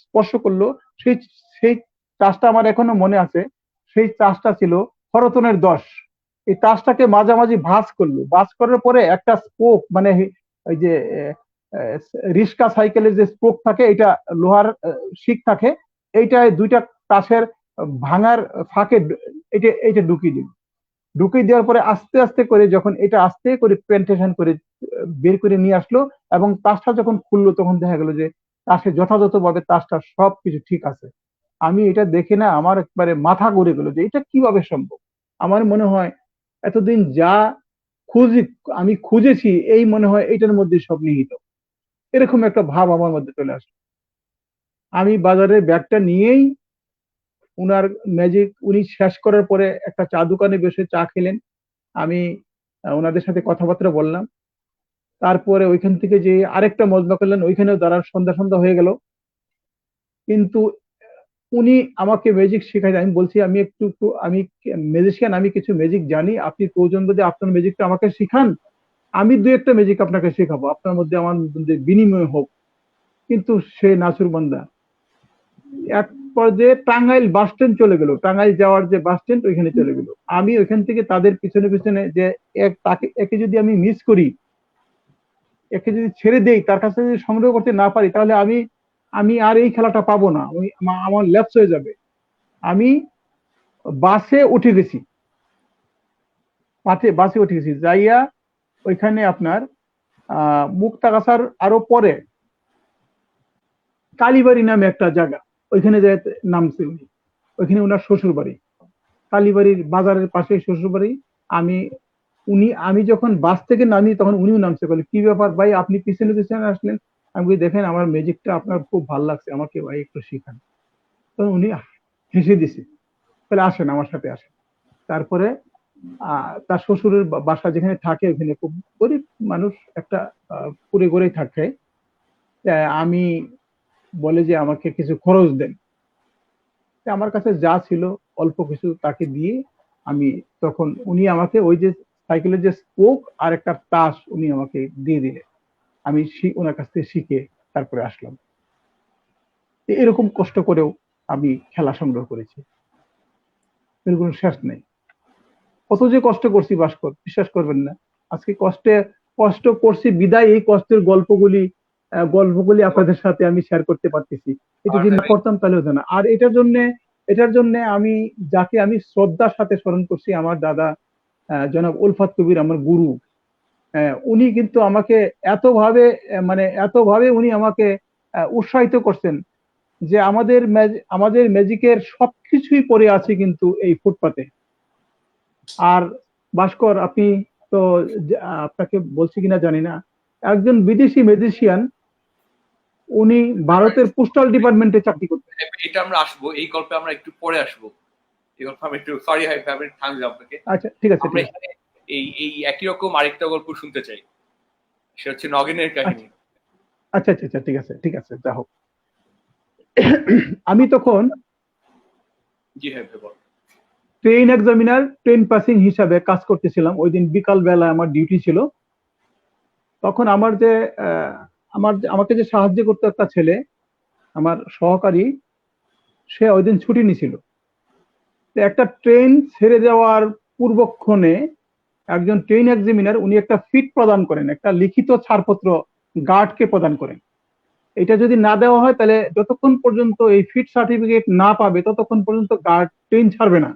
স্পর্শ করলো, সেই সেই তাসটা আমার এখনো মনে আছে। সেই তাসটা ছিল হরতনের 10। এই তাসটাকে মাঝামাঝি ভাঁজ করলো, ভাঁজ করার পরে একটা স্পোক, মানে ওই যে রিক্সা সাইকেলের যে স্পোক থাকে, এটা লোহার শিক থাকে, এইটায় দুইটা তাসের ভাঙার ফাঁকে এটা এটা ঢুকিয়ে দিল। ঢুকিয়ে দেওয়ার পরে আস্তে আস্তে করে, যখন এটা আস্তে করে প্রেন্টেশন করে বের করে নিয়ে আসলো, এবং তাসটা যখন খুললো, তখন দেখা গেল যে তাসে যথাযথভাবে তাসটা সবকিছু ঠিক আছে। আমি এটা দেখে না আমার একবারে মাথা ঘুরে গেল যে এটা কিভাবে সম্ভব। আমার মনে হয় এতদিন যা খুঁজি, আমি খুঁজেছি, এই মনে হয় এটার মধ্যে সব নিহিত, এরকম একটা ভাব আমার মধ্যে চলে আসে। আমি বাজারের ব্যাগটা নিয়েই উনার ম্যাজিক উনি শেষ করার পরে একটা চা দোকানে বসে চা খেলেন। আমি ওনাদের সাথে কথাবার্তা বললাম। তারপরে ওইখান থেকে যে আরেকটা মজমা করলেন, ওইখানেও দাঁড়ার সন্ধ্যা সন্ধ্যা হয়ে গেল। কিন্তু উনি আমাকে ম্যাজিক শেখাই, আমি বলছি আমি একটু একটু আমি ম্যাজিশিয়ান, আমি কিছু ম্যাজিক জানি, আপনি প্রয়োজন যদি আপনার ম্যাজিকটা আমাকে শিখান, আমি দু একটা ম্যাজিক আপনাকে শেখাবো, আপনার মধ্যে আমার মধ্যে বিনিময় হোক। কিন্তু সে নাসুরবান্দা এক পর্যায়ে টাঙ্গাইল বাস স্ট্যান্ড চলে গেল, টাঙ্গাইল যাওয়ার যে বাস স্ট্যান্ড ওইখানে চলে গেল। আমি ওইখান থেকে তাদের পিছনে পিছনে যে একে যদি আমি মিস করি, একে যদি ছেড়ে দেই, তার কাছে যদি সংগ্রহ করতে না পারি, তাহলে আমি আমি আর এই খেলাটা পাবো না, আমার ল্যাপস হয়ে যাবে। আমি বাসে উঠে গেছি, বাসে উঠে গেছি যাইয়া ওইখানে আপনার মুক্তাগাছার আরো পরে কালীবাড়ি নামে একটা জায়গা, ওইখানে যাই নামছে উনি। ওইখানে ওনার শ্বশুর বাড়ি, কালীবাড়ির বাজারের পাশে শ্বশুর বাড়ি। আমি আমি যখন বাস থেকে নামি তখন উনিও নামছে, বলে কি ব্যাপার ভাই, আপনি পিছনে পিছনে আসলেন? আমি বলি দেখেন আমার ম্যাজিকটা আপনার খুব ভালো লাগছে, আমাকে ভাই একটু শিখান। তখন উনি হেসে দিছে, তাহলে আসেন আমার সাথে আসেন। তারপরে তার শ্বশুরের বাসা যেখানে থাকে ওখানে খুব গরিব মানুষ, একটা কুড়ে ঘরেই থাকে। আমি বলে যে আমাকে কিছু খরচ দেন। আমার কাছে যা ছিল অল্প কিছু তাকে দিয়ে আমি, তখন উনি আমাকে ওই যে সাইকেলের যে স্পোক আর একটা তাস উনি আমাকে দিয়ে দিলেন। আমি ওনার কাছ থেকে শিখে তারপরে আসলাম। এরকম কষ্ট করেও আমি খেলা সংগ্রহ করেছি, এর কোনো শেষ নেই। কত যে কষ্ট করছি ভাস্কর, বিশ্বাস করবেন না। আজকে কষ্ট করছি বিদায় এই কষ্টের গল্পগুলি আপনাদের সাথে আমি শেয়ার করতে পারতেছি। এটা আর যদি না ভাই, করতাম তাহলে হতো না। আর এটার জন্য আমি যাকে আমি শ্রদ্ধার সাথে স্মরণ করছি, আমার দাদা জনাব উলফাত কবির, আমার গুরু। উনি কিন্তু আমাকে এতভাবে এতভাবে উনি আমাকে উৎসাহিত করছেন যে আমাদের ম্যাজিকের সবকিছুই পড়ে আছে কিন্তু এই ফুটপাতে। আর ভাস্কর, আপনি তো আপনাকে বলছি কিনা জানি না, একজন বিদেশি ম্যাজিশিয়ান, উনি ভারতের পোস্টাল ডিপার্টমেন্টে চাকরি করতেন। এটা আমরা আসবো, এই গল্পে আমরা একটু পরে আসবো। এই গল্প আমি একটু সরি হাই আমি থামলাম আপনাকে। আচ্ছা ঠিক আছে, আমরা ঠিক আছে। এখানে এই এই একই রকম আরেকটা গল্প শুনতে চাই, সেটা হচ্ছে নগেনের আচ্ছা কাহিনী। আচ্ছা আচ্ছা আচ্ছা, ঠিক আছে ঠিক আছে, যা হোক। আমি তখন জি হ্যাঁ ভাই, বল। ট্রেন এক্সামিনার, ট্রেন পাসিং হিসাবে কাজ করতেছিলাম। ওই দিন বিকাল বেলা আমার ডিউটি ছিল। তখন আমাকে যে সাহায্য করতো একটা ছেলে, আমার সহকারী, সে ওই দিন ছুটি নিছিল। তো একটা ট্রেন ছেড়ে যাওয়ার পূর্বক্ষণে একজন ট্রেন এক্সামিনার উনি একটা ফিট প্রদান করেন, একটা লিখিত ছাড়পত্র গার্ডকে প্রদান করেন। এটা যদি না দেওয়া হয় তাহলে যতক্ষণ পর্যন্ত এই ফিট সার্টিফিকেট না পাবে ততক্ষণ পর্যন্ত গার্ড ট্রেন ছাড়বে না।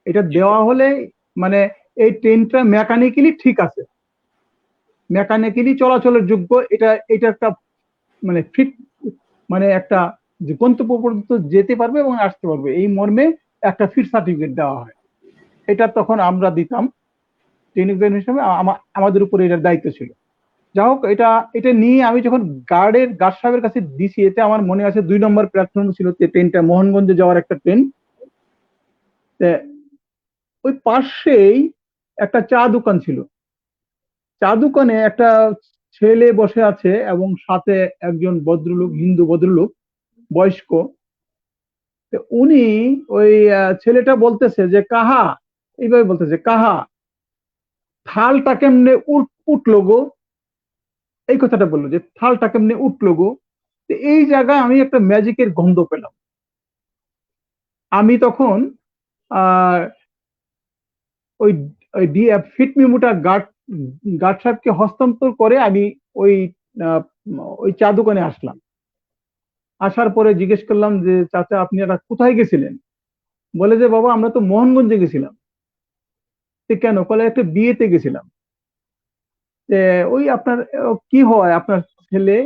এটা জি ভাই। দেওয়া হলে মানে এই ট্রেনটা মেকানিক্যালি ঠিক আছে, মেকানিক্যালি চলাচলের যোগ্য, এটা একটা ফিট, একটা যে গন্তব্য পর্যন্ত যেতে পারবে এবং আসতে পারবে, এই মর্মে একটা ফিট সার্টিফিকেট দেওয়া হয়। এটা তখন আমরা দিতাম ট্রেন এক্সামিনার হিসেবে, আমাদের উপরে এটার দায়িত্ব ছিল। যাই হোক, এটা এটা নিয়ে আমি যখন গার্ড সাহেবের কাছে দিছি, এতে আমার মনে আছে 2 নম্বর প্ল্যাটফর্ম ছিল ট্রেনটা, মোহনগঞ্জে যাওয়ার একটা ট্রেন। ওই পাশেই একটা চা দোকান ছিল। চা দোকানে একটা ছেলে বসে আছে এবং সাথে একজন ভদ্রলোক, হিন্দু ভদ্রলোক, বয়স্ক। উনি ওই ছেলেটা বলতেছে যে কাহা, এইভাবে বলতেছে, কাহা থালটা কেমনে উঠলো গো, এই কথাটা বললো যে থালটা কেমনে উঠলো গো। এই জায়গায় আমি একটা ম্যাজিকের গন্ধ পেলাম। আমি তখন আহ ওই ওই ফিট মেমোটা গার্ড সাহেবকে হস্তান্তর করে আমি ওই আহ, ওই চা দোকানে আসলাম। আসার পরে জিজ্ঞেস করলাম যে চাচা আপনি কোথায় গেছিলেন? বলে যে বাবা আমরা তো মোহনগঞ্জে গেছিলাম। কেন? বলে একটা বিয়েতে গেছিলাম। ওই আপনার কি হয় আপনার ছেলে?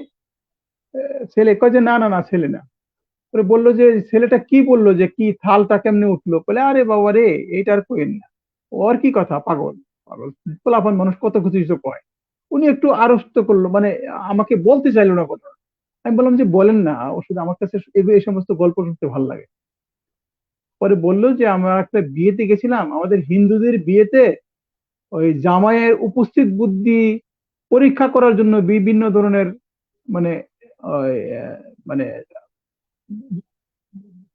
ছেলে কয় যে না না না, ছেলে না। পরে বললো যে ছেলেটা কি বললো যে কি থালটা কেমনে উঠলো? বলে আরে বাবা রে, এইটার কইেন না, ওর কি কথা, পাগল পাগল পোলাপান মানুষ কত কিছু কিছু কয়। উনি একটু আড়ষ্ট করলো, আমাকে বলতে চাইলো না কথা। আমি বললাম যে বলেন না, ওষুধ আমার কাছে এই সমস্ত গল্প শুনতে ভালো লাগে। পরে বললো যে আমরা একটা বিয়েতে গেছিলাম, আমাদের হিন্দুদের বিয়েতে ওই জামাইয়ের উপস্থিত বুদ্ধি পরীক্ষা করার জন্য বিভিন্ন ধরনের মানে ওই, মানে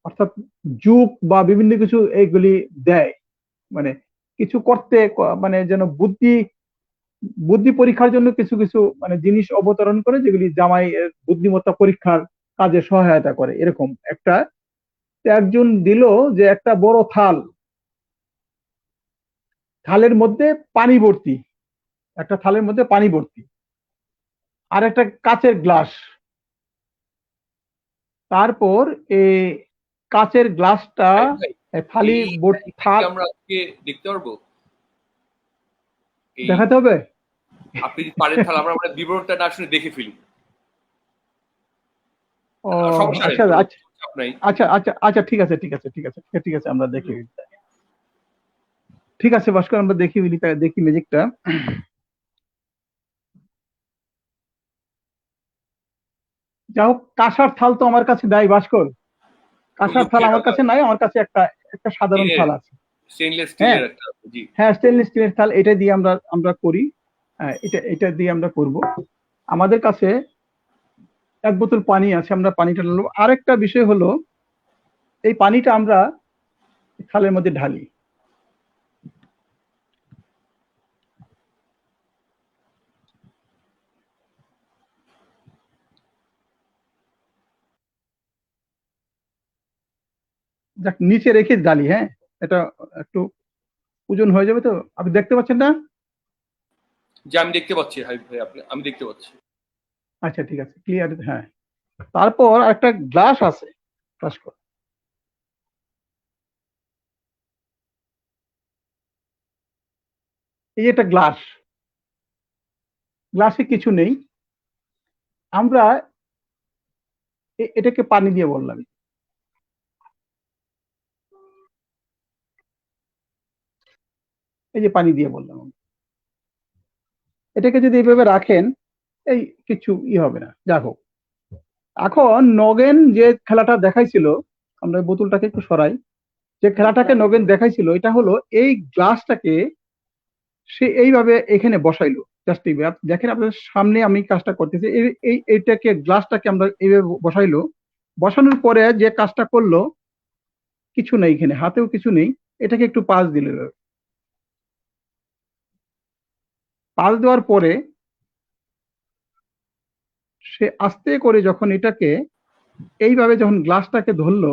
অর্থাৎ যুগ বা বিভিন্ন কিছু এইগুলি দেয়, মানে কিছু করতে মানে যেন বুদ্ধি বুদ্ধি পরীক্ষার জন্য কিছু কিছু মানে জিনিস অবতরণ করে, যেগুলি জামাইয়ের বুদ্ধিমত্তা পরীক্ষার কাজে সহায়তা করে। এরকম একটা একজন দিল যে একটা বড় থাল, থালের মধ্যে পানি ভর্তি, একটা থালের মধ্যে পানি ভর্তি, আর একটা কাচের গ্লাস। তারপর এই কাচের গ্লাসটা ভাই ভাই, থালি এটা কি থাল আমরা আজকে দেখতে পারবো? এই দেখাতে হবে। আপনি যদি পারেন তাহলে আমরা আমরা বিবরণটা না শুনে দেখে ফেলি। ও সমস্যা নেই, আচ্ছা কোনো আচ্ছা চাপ নাই। আচ্ছা আচ্ছা আচ্ছা, ঠিক আছে ঠিক আছে ঠিক আছে ঠিক আছে, আমরা দেখি। ঠিক আছে ভাস্কর, আমরা দেখি দেখি ম্যাজিকটা। যা হোক, কাঁসার থাল তো আমার কাছে নাই ভাস্কর, খুব কাঁসার থাল দুঃখের আমার কথা। কাছে নাই, আমার কাছে একটা একটা সাধারণ স্টিলের, থাল আছে। স্টেনলেস হ্যাঁ স্টিলের একটা, জি। হ্যাঁ, স্টেনলেস স্টিলের থাল, এটা দিয়ে আমরা আমরা করি। হ্যাঁ, এটা দিয়ে আমরা করব। আমাদের কাছে এক বোতল পানি আছে, আমরা পানিটা নেবো। আরেকটা বিষয় হলো, এই পানিটা আমরা থালের মধ্যে ঢালি। যাক, নিচে রেখে ঢালি। হ্যাঁ, এটা একটু ওজন হয়ে যাবে তো। আপনি দেখতে পাচ্ছেন না? যে আমি দেখতে পাচ্ছি হাবিব ভাই, আমি দেখতে পাচ্ছি। আচ্ছা ঠিক আছে, ক্লিয়ার। হ্যাঁ, তারপর একটা গ্লাস আছে ভাস্কর, এই যে একটা গ্লাস, গ্লাসে কিছু নেই। আমরা এটাকে পানি দিয়ে বললাম, এই যে পানি দিয়ে বললাম। এটাকে যদি এইভাবে রাখেন, এই কিছু হবে না, যা হোক। এখন নগেন যে খেলাটা দেখাইছিল, আমরা ওই বোতলটাকে একটু সরাই, যে খেলাটাকে নগেন দেখাইছিল, এটা হলো এই গ্লাসটাকে সে এইভাবে এখানে বসাইলো। জাস্ট এইভাবে দেখেন, আপনাদের সামনে আমি কাজটা করতেছি। এইটাকে গ্লাসটাকে আমরা এইভাবে বসাইলো। বসানোর পরে যে কাজটা করলো, কিছু নেই এখানে, হাতেও কিছু নেই। এটাকে একটু পাশ দিল। পাশ দেওয়ার পরে সে আস্তে করে যখন এটাকে এইভাবে যখন গ্লাসটাকে ধরলো,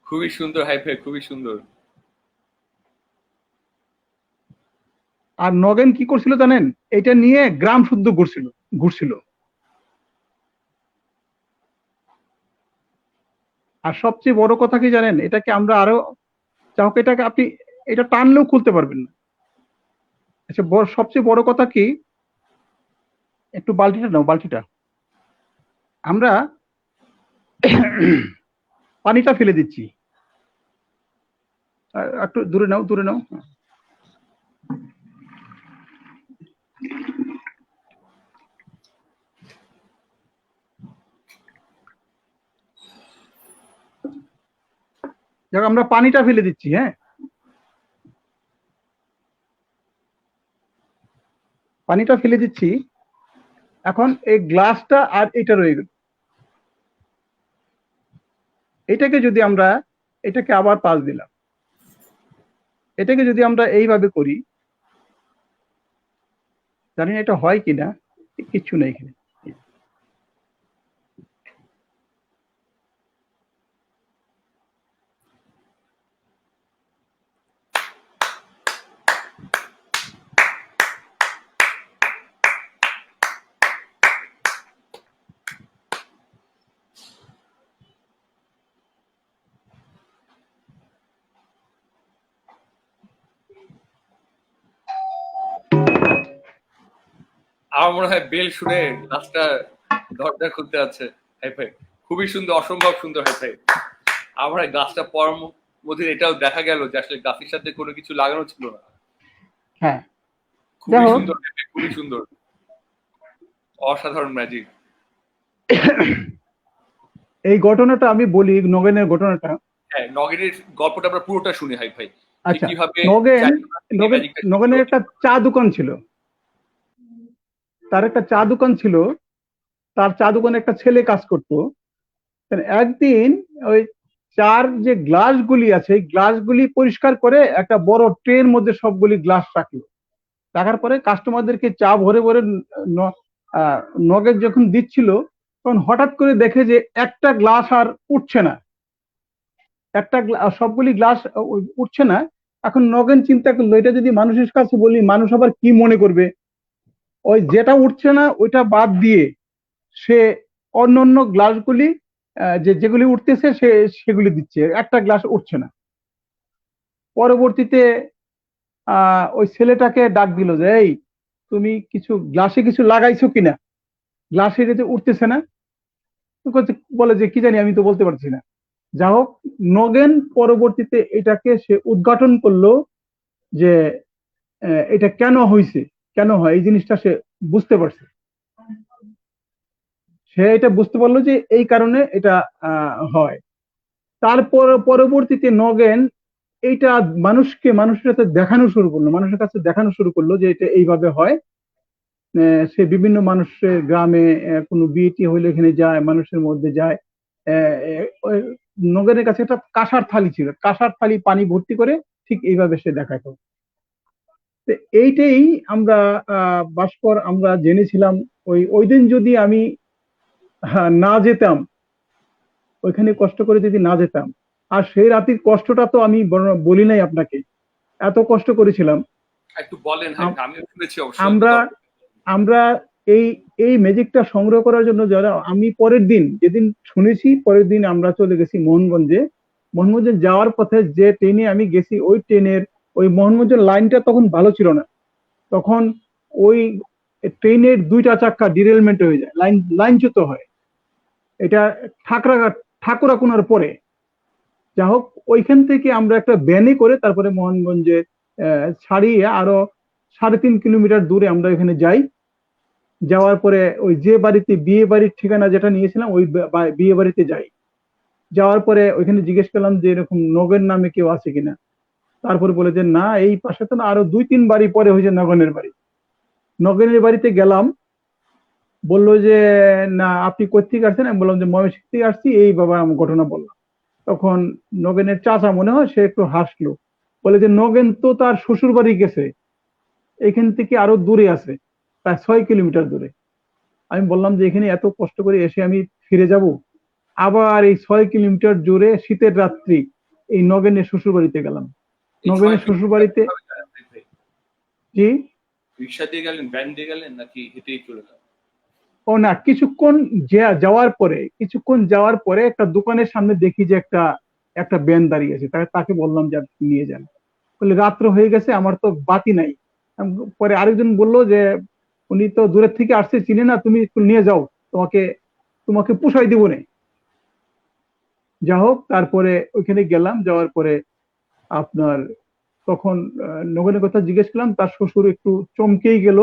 খুবই সুন্দর হাবিব ভাই, খুবই সুন্দর। আর নগেন কি করছিল জানেন? এটা নিয়ে গ্রাম শুদ্ধ ঘুরছিল ঘুরছিল। আর সবচেয়ে বড় কথা কি জানেন? এটাকে আমরা আরো, যাই হোক, এটাকে আপনি এটা টানলেও খুলতে পারবেন না। আচ্ছা, সবচেয়ে বড় কথা কি, একটু বালতিটা নাও, বালতিটা। আমরা পানিটা ফেলে দিচ্ছি। একটু দূরে নাও, দূরে নাও। দেখো, আমরা পানিটা ফেলে দিচ্ছি। হ্যাঁ, পানিটা ফেলে দিচ্ছি। এখন এই গ্লাসটা আর এটা রয়ে গেল। এটাকে যদি আমরা, এটাকে আবার পাশ দিলাম, এটাকে যদি আমরা এইভাবে করি, জানি না এটা হয় কিনা, কিচ্ছু নেই এখানে। আমার মনে হয় বেল শুনে গ্লাসটা দরজা খুলতে আছে হাবিব ভাই। খুবই সুন্দর, অসম্ভব সুন্দর হাবিব ভাই। আমার গ্লাসটা পড়ার মধ্যে এটাও দেখা গেল যে আসলে গ্রাফিক্সের সাথে কোনো কিছু লাগানো ছিল না। হ্যাঁ, যাই খুবই হোক, সুন্দর, খুবই সুন্দর, অসাধারণ ম্যাজিক। এই ঘটনাটা আমি বলি, নগেনের ঘটনাটা। হ্যাঁ, নগেনের গল্পটা আমরা পুরোটা শুনি ভাই ভাই, যে আচ্ছা, কিভাবে নগেন নগেন ম্যাজিকটা নগেনের একটা চা দোকান ছিল। তার একটা চা দোকান ছিল, তার চা দোকানে একটা ছেলে কাজ করতো। একদিন ওই চার যে গ্লাসগুলি আছে, এই গ্লাসগুলি পরিষ্কার করে একটা বড় ট্রের মধ্যে সবগুলি গ্লাস রাখলো। রাখার পরে কাস্টমারদেরকে চা ভরে ভরে ন- নগেন যখন দিচ্ছিল, তখন হঠাৎ করে দেখে যে একটা গ্লাস আর উঠছে না। সবগুলি গ্লাস উঠছে না। এখন নগেন চিন্তা করলো, এটা যদি মানুষের কাছে বলি, মানুষ আবার কি মনে করবে। ওই যেটা উঠছে না ওইটা বাদ দিয়ে সে অন্যান্য গ্লাসগুলি, যেগুলি উঠতেছে সেগুলি দিচ্ছে, একটা গ্লাস উঠছে না। পরবর্তীতে ওই ছেলেটাকে ডাক দিল যে, এই তুমি গ্লাসে কিছু লাগাইছো কিনা, গ্লাসে এটা উঠতেছে না। তো বলে যে কি জানি, আমি তো বলতে পারছি না। যা হোক, নগেন পরবর্তীতে এটাকে সে উদ্ঘাটন করলো যে এটা কেন হয়েছে, কেন হয় এই জিনিসটা সে বুঝতে পারছে। সে এটা বুঝতে পারলো যে এই কারণে এটা হয়। তারপর পরবর্তীতে নগেন এইটা মানুষের কাছে দেখানো শুরু করলো যে এটা এইভাবে হয়। সে বিভিন্ন মানুষের গ্রামে কোনো বিয়েটি হইলে এখানে যায়, মানুষের মধ্যে যায়। ওই নগেনের কাছে একটা কাঁসার থালি ছিল, কাঁসার থালি পানি ভর্তি করে ঠিক এইভাবে সে দেখাতো। তো এইটাই আমরা ভাস্কর আমরা জেনেছিলাম। ওই ওই দিন যদি আমি না যেতাম, ওইখানে কষ্ট করে যদি না যেতাম, আর সেই রাতের কষ্টটা তো আমি বলি নাই আপনাকে, এত কষ্ট করেছিলাম। একটু বলেন। হ্যাঁ, আমিও শুনেছি অবশ্যই আমরা গল্প। আমরা এই এই ম্যাজিকটা সংগ্রহ করার জন্য, যারা আমি পরের দিন যেদিন শুনেছি, পরের দিন আমরা চলে গেছি মোহনগঞ্জে। মোহনগঞ্জে যাওয়ার পথে যে ট্রেনে আমি গেছি, ওই ট্রেনের ওই মোহনগঞ্জের লাইনটা তখন ভালো ছিল না। তখন ওই ট্রেনের দুইটা চাক্কা ডিরেলমেন্ট হয়ে যায়, লাইনচ্যুত হয়। এটা ঠাকুরাকুনার পরে। যা হোক, ওইখান থেকে আমরা একটা ভ্যানে করে তারপরে মোহনগঞ্জে ছাড়িয়ে আরো 3.5 কিলোমিটার দূরে আমরা এখানে যাই। যাওয়ার পরে ওই যে বাড়িতে বিয়ে বাড়ির ঠিকানা যেটা নিয়েছিলাম, ওই বিয়ে বাড়িতে যাই। যাওয়ার পরে ওইখানে জিজ্ঞেস করলাম যে এরকম নগেন নামে কেউ আছে কিনা। তারপরে বলে যে না, এই পাশে তো না, আরো 2-3 বাড়ি পরে হয়েছে নগেনের বাড়ি। নগেনের বাড়িতে গেলাম, বললো যে না, আপনি কোথেকে আসছেন। আমি বললাম যে ময়মনসিংহ থেকে আসছি, এই বাবা আমার ঘটনা বললাম। তখন নগেনের চাচা মনে হয়, সে একটু হাসলো, বলে যে নগেন তো তার শ্বশুর বাড়ি গেছে, এখান থেকে আরো দূরে আছে, প্রায় 6 কিলোমিটার দূরে। আমি বললাম যে এখানে এত কষ্ট করে এসে আমি ফিরে যাব, আবার এই 6 কিলোমিটার জুড়ে শীতের রাত্রি এই নগেনের শ্বশুর বাড়িতে গেলাম। এই নগেনের 6 কিলোমিটার শ্বশুর বাড়িতে, কিভাবে গেলেন ভাই ভাই? জি, রিক্সা দিয়ে গেলেন, ভ্যান দিয়ে গেলেন, নাকি হেঁটেই চলে গেলেন? ও না, কিছুক্ষণ যাওয়ার পরে একটা দোকানের সামনে দেখি যে একটা একটা ভ্যান দাঁড়িয়ে আছে। তাকে বললাম যে আপনি নিয়ে যান। বলে রাত্র হয়ে গেছে, আমার তো বাতি নাই। পরে আরেকজন বললো যে উনি তো দূরের থেকে আসছে, চিনে না, তুমি একটু নিয়ে যাও, তোমাকে তোমাকে পুষাই দিব না। যা হোক, তারপরে ওইখানে গেলাম। যাওয়ার পরে আপনার তখন নগেনের কথা জিজ্ঞেস করলাম, তার শ্বশুর একটু চমকেই গেল,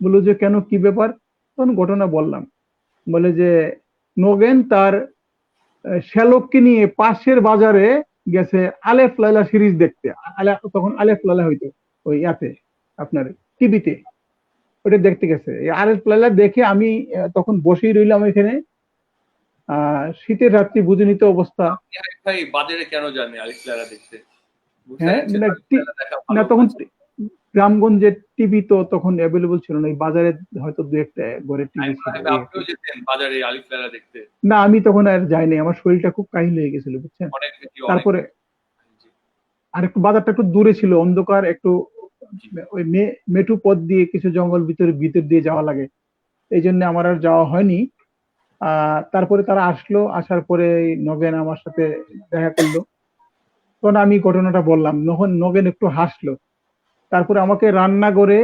বললো যে কেন, কি ব্যাপার। তখন ঘটনা বললাম। বলে যে নগেন তার শ্যালককে নিয়ে পাশের বাজারে গেছে আলেফ লায়লা সিরিজ দেখতে। তখন আলেফ লায়লা হইতো ওই ইয়াতে, আপনার টিভিতে, ওটা দেখতে গেছে। এই আলেফ লায়লা দেখে আমি তখন বসেই রইলাম এখানে। শীতের রাত্রি, বুঝে নিতে অবস্থা। আপনি আরেক ভাই বাজারে কেন যান আলিফ লায়লা দেখতে? বুঝতে হ্যাঁ, যাচ্ছেন মানে আলিফ লায়লা দেখা না, ভালো তখন বলছেন। গ্রামগঞ্জের টিভি তো তখন অ্যাভেলেবল ছিল না, এই বাজারে হয়তো দু একটা ঘরে টিভি আমি ছিল, ভাবে এই আর কি। আপনিও যেতেন বাজারে আলিফ লায়লা দেখতে। না, আমি তখন আর যাইনি, আমার শরীরটা খুব কাহিল হয়ে গেছিল, বুঝছেন। অনেক বেশি, অনেক তারপরে বেশি। জি, আর একটু বাজারটা একটু দূরে ছিল, অন্ধকার একটু, জি। ওই মেঠু পথ দিয়ে কিছু জঙ্গল ভিতর দিয়ে যাওয়া লাগে, এই জন্য আমার আর যাওয়া হয়নি। তারপরে তারা আসলো, আসার পরে নগেন আমার সাথে দেখা করলো। তখন আমি ঘটনাটা বললাম, নগেন একটু হাসলো। তারপরে আমাকে রান্নাঘরে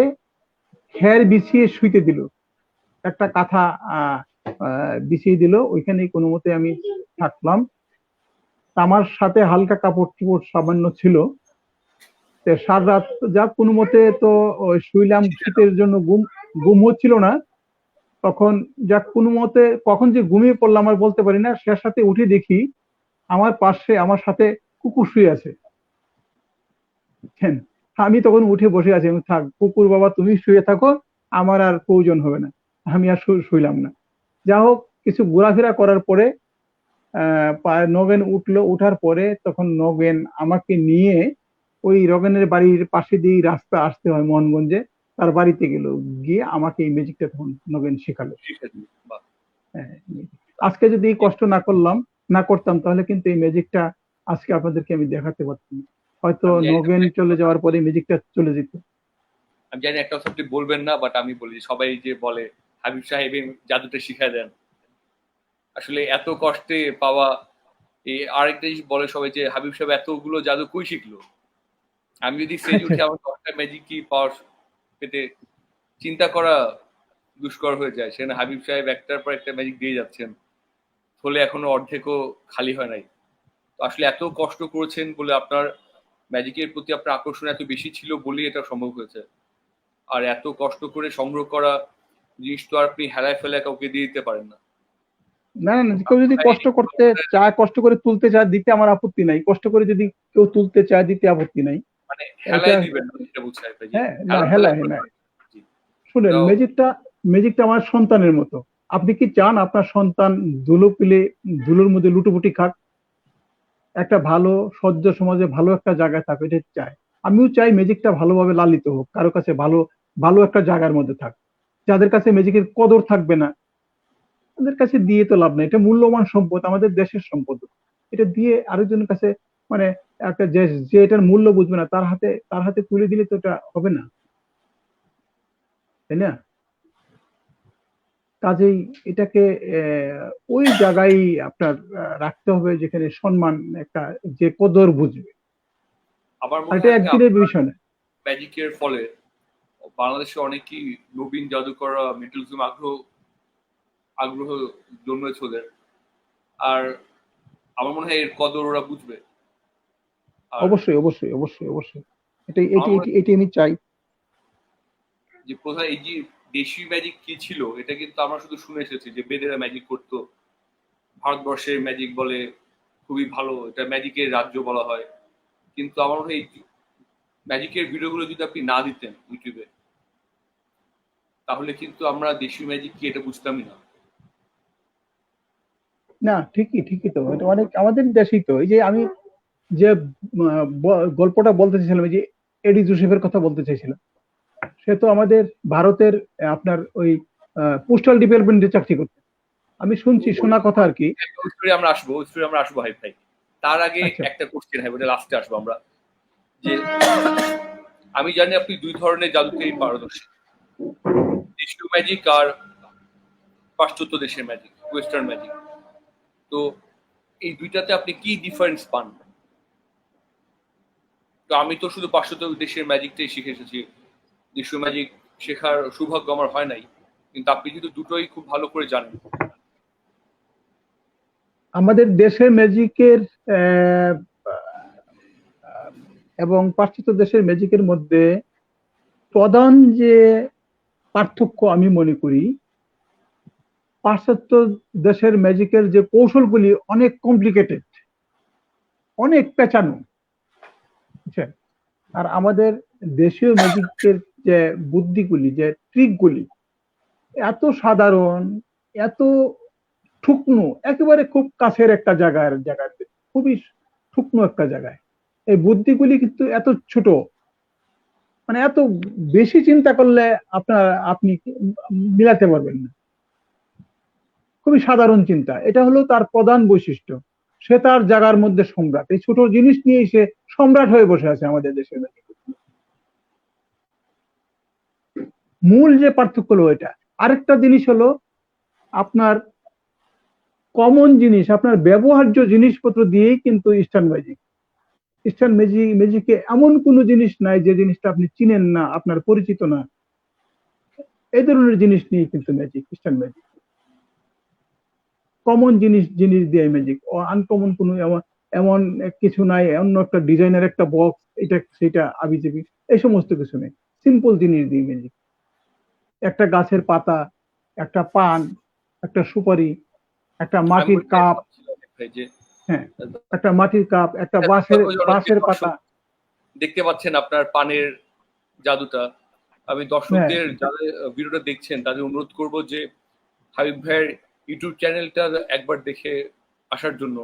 খের বিছিয়ে শুইতে দিল, একটা কাঁথা বিছিয়ে দিল, ওইখানে কোনো মতে আমি থাকলাম। আমার সাথে হালকা কাপড় চোপড় সামান্য ছিল। তো সারা রাত যা কোনো মতে তো ওই শুইলাম, শীতের জন্য ঘুম ঘুম হচ্ছিল না। তখন যাক কোনো মতে কখন যে ঘুমিয়ে পড়লাম আর বলতে পারি না, সে সাথে উঠে দেখি আমার পাশে আমার সাথে কুকুর শুয়ে আছে, বুঝছেন? আমি তখন উঠে বসে আছি, আমি থাক কুকুর বাবা তুমি শুয়ে থাকো, আমার আর প্রয়োজন হবে না, আমি আর শুইলাম না। যা হোক, কিছু ঘোরাফেরা করার পরে নগেন উঠলো, উঠার পরে তখন নগেন আমাকে নিয়ে ওই রগেনের বাড়ির পাশে দিয়ে রাস্তা আসতে হয় মোহনগঞ্জে, তার বাড়িতে গেল, গিয়ে আমাকে এই ম্যাজিকটা তখন নগেন শেখালো। বাহ। হ্যাঁ, আজকে যদি এই কষ্ট না করতাম তাহলে কিন্তু এই ম্যাজিকটা আজকে আপনাদেরকে আমি দেখাতে পারতাম না। হয়তো আমি জানি নগেন চলে যাওয়ার পরে ম্যাজিকটা চলে যেত। আমি জানি একটা কথা আপনি বলবেন না, বাট আমি বলি, সবাই যে বলে হাবিব সাহেব এই জাদুটা শিখায় দেন, আসলে এত কষ্টে পাওয়া। এই আরেকটা জিনিস বলে সবাই যে হাবিব সাহেব এতগুলো জাদু কই শিখলো। আমি যদি স্টেজে আচ্ছা, উঠে আমার 10টা ম্যাজিক কি পাওয়ার পেতে চিন্তা করা দুষ্কর হয়ে যায়, সেখানে হাবিব সাহেব একটার পর একটা ম্যাজিক দিয়ে যাচ্ছেন, ফলে এখনো অর্ধেকও খালি হয় নাই। তো আসলে এত কষ্ট করেছেন বলে আপনার ম্যাজিকের প্রতি আপনার আকর্ষণ এত বেশি ছিল বলেই এটা সম্ভব হয়েছে। আর এত কষ্ট করে সংগ্রহ করা জিনিস তো আর আপনি হেলায় ফেলায় কাউকে দিয়ে দিতে পারেন না। না না না, কেউ যদি কষ্ট করতে চায়, কষ্ট করে তুলতে চায়, দিতে আমার আপত্তি নাই, কষ্ট করে যদি কেউ তুলতে চায় দিতে আপত্তি নাই। মানে এটা হেলায় দিবেন না, যেটা বলছি আর কি, যে হ্যাঁ, না হেলায় হেলা ফেলায় হ্যাঁ, করবেন না। জি। শুনেন, তো ম্যাজিকটা আমার সন্তানের মতো। আপনি কি চান আপনার সন্তান ধুলো পিলে ধুলোর মধ্যে লুটোপুটি খাক? একটা ভালো সভ্য সমাজে ভালো একটা জায়গায় থাক, এটা চাই। আমিও চাই ম্যাজিকটা ভালোভাবে লালিত হোক, কারো কাছে ভালো ভালো একটা জায়গার মধ্যে থাক। যাদের কাছে ম্যাজিকের কদর থাকবে না, তাদের কাছে দিয়ে তো লাভ নেই। এটা মূল্যবান সম্পদ, আমাদের দেশের সম্পদ। এটা দিয়ে আরেকজনের কাছে, মানে একটা যে যে এটার মূল্য বুঝবে না, তার হাতে তুলে দিলে তো এটা হবে না, তাই না? কাজেই এটাকে ওই জায়গায় আপনার রাখতে হবে যেখানে সম্মান, একটা যে কদর বুঝবে। আমার আর মনে এটা হয় কি একদিনের আপনার বিষয় না। ম্যাজিকের ফলে বাংলাদেশে অনেকেই নবীন জাদুকররা মেটালিজম আগ্রহ আগ্রহ জন্মেছে ওদের। আর আমার মনে হয় এর কদর ওরা বুঝবে। আর অবশ্যই অবশ্যই অবশ্যই অবশ্যই, এটাই আমার এটি মনে এটি হয় এটি আমি চাই। যে প্রথা এই যে দেশি ম্যাজিক কি ছিল, এটা কিন্তু আমরা শুধু শুনে এসেছি যে বেদেরা ম্যাজিক করতো, ভারতবর্ষের ম্যাজিক বলে খুবই ভালো, এটা ম্যাজিকের রাজ্য বলা হয়। কিন্তু আমার মনে হয় এই ম্যাজিকের ভিডিওগুলো যদি আপনি না দিতেন ইউটিউবে, তাহলে কিন্তু আমরা দেশি ম্যাজিক কি এটা বুঝতামই না। না, ঠিকই ঠিকই তো, এটা অনেক আমাদের দেশেই তো। এই যে আমি যে গল্পটা বলতে চাইছিলাম, এই যে এডি জোসেফের কথা বলতে চাইছিলাম, সে তো আমাদের ভারতের আপনার ওই পোস্টাল ডিপার্টমেন্টে চাকরি করতে, আমি শুনছি, শোনা কথা আর কি। ওই স্টোরি আমরা আসবো, ওই স্টোরি আমরা আসবো ভাই ভাই। তার আগে আচ্ছা, একটা কোশ্চেন হয়, ওটা লাস্টে আসবো আমরা। যে আমি জানি আপনি দুই ধরনের জাদুতেই পারদর্শী, দেশীয় ম্যাজিক আর পাশ্চাত্য দেশের ম্যাজিক, ওয়েস্টার্ন ম্যাজিক। তো এই দুইটাতে আপনি কি ডিফারেন্স পান? তো আমি তো শুধু পাশ্চাত্য দেশের ম্যাজিকটাই শিখে এসেছি, দেশীয় ম্যাজিক শেখার সৌভাগ্য আমার হয় নাই। কিন্তু আপনি কিন্তু দুটোই খুব ভালো করে জানেন। আমাদের দেশের ম্যাজিকের আহ, এবং পাশ্চাত্য দেশের ম্যাজিকের মধ্যে প্রধান যে পার্থক্য আমি মনে করি, পাশ্চাত্য দেশের ম্যাজিকের যে কৌশলগুলি অনেক কমপ্লিকেটেড, অনেক পেঁচানো, বুঝছেন? আর আমাদের দেশীয় ম্যাজিকের যে বুদ্ধিগুলি, যে ট্রিকগুলি এত সাধারণ, এত শুকনো, একেবারে খুব কাছের একটা জায়গায়, খুবই শুকনো একটা জায়গায় এই বুদ্ধিগুলি কিন্তু এত ছোট, মানে এত বেশি চিন্তা করলে আপনি মিলাতে পারবেন না। খুবই সাধারণ চিন্তা, এটা হলো তার প্রধান বৈশিষ্ট্য। সে তার জায়গার মধ্যে সম্রাট, এই ছোট জিনিস নিয়েই সে সম্রাট হয়ে বসে আছে আমাদের দেশের মধ্যে। মূল যে পার্থক্য হলো এটা। আরেকটা জিনিস হলো আপনার কমন জিনিস, আপনার ব্যবহার্য জিনিসপত্র দিয়েই কিন্তু ইস্টার্ন ম্যাজিকে এমন কোন জিনিস নাই যে জিনিসটা আপনি চিনেন না, আপনার পরিচিত না। এই ধরনের জিনিস নিয়ে কিন্তু ইস্টার্ন ম্যাজিক কমন জিনিস জিনিস দিয়ে ম্যাজিক, ও আনকমন কোনো এমন কিছু নাই, অন্য একটা ডিজাইনের একটা বক্স, এটা সেটা আবিজাবি, এই সমস্ত কিছু নেই। সিম্পল জিনিস দিই ম্যাজিক। একটা গাছের পাতা, একটা পান, একটা সুপারি, একটা আমি মাটির ওইটাই কাপ। ভাবছিলাম ভাই যে হ্যাঁ, একটা মাটির কাপ, একটা এটা বাঁশের দুর্ভাগ্যজনক যে বাঁশের পাতা। দর্শক দেখতে পাচ্ছেন আপনার পানের জাদুটা। আমি হ্যাঁ, দর্শকদের যারা ভিডিওটা দেখছেন তাদের অনুরোধ করব যে হাবিব ভাইয়ের ইউটিউব চ্যানেলটা একবার দেখে আসার জন্য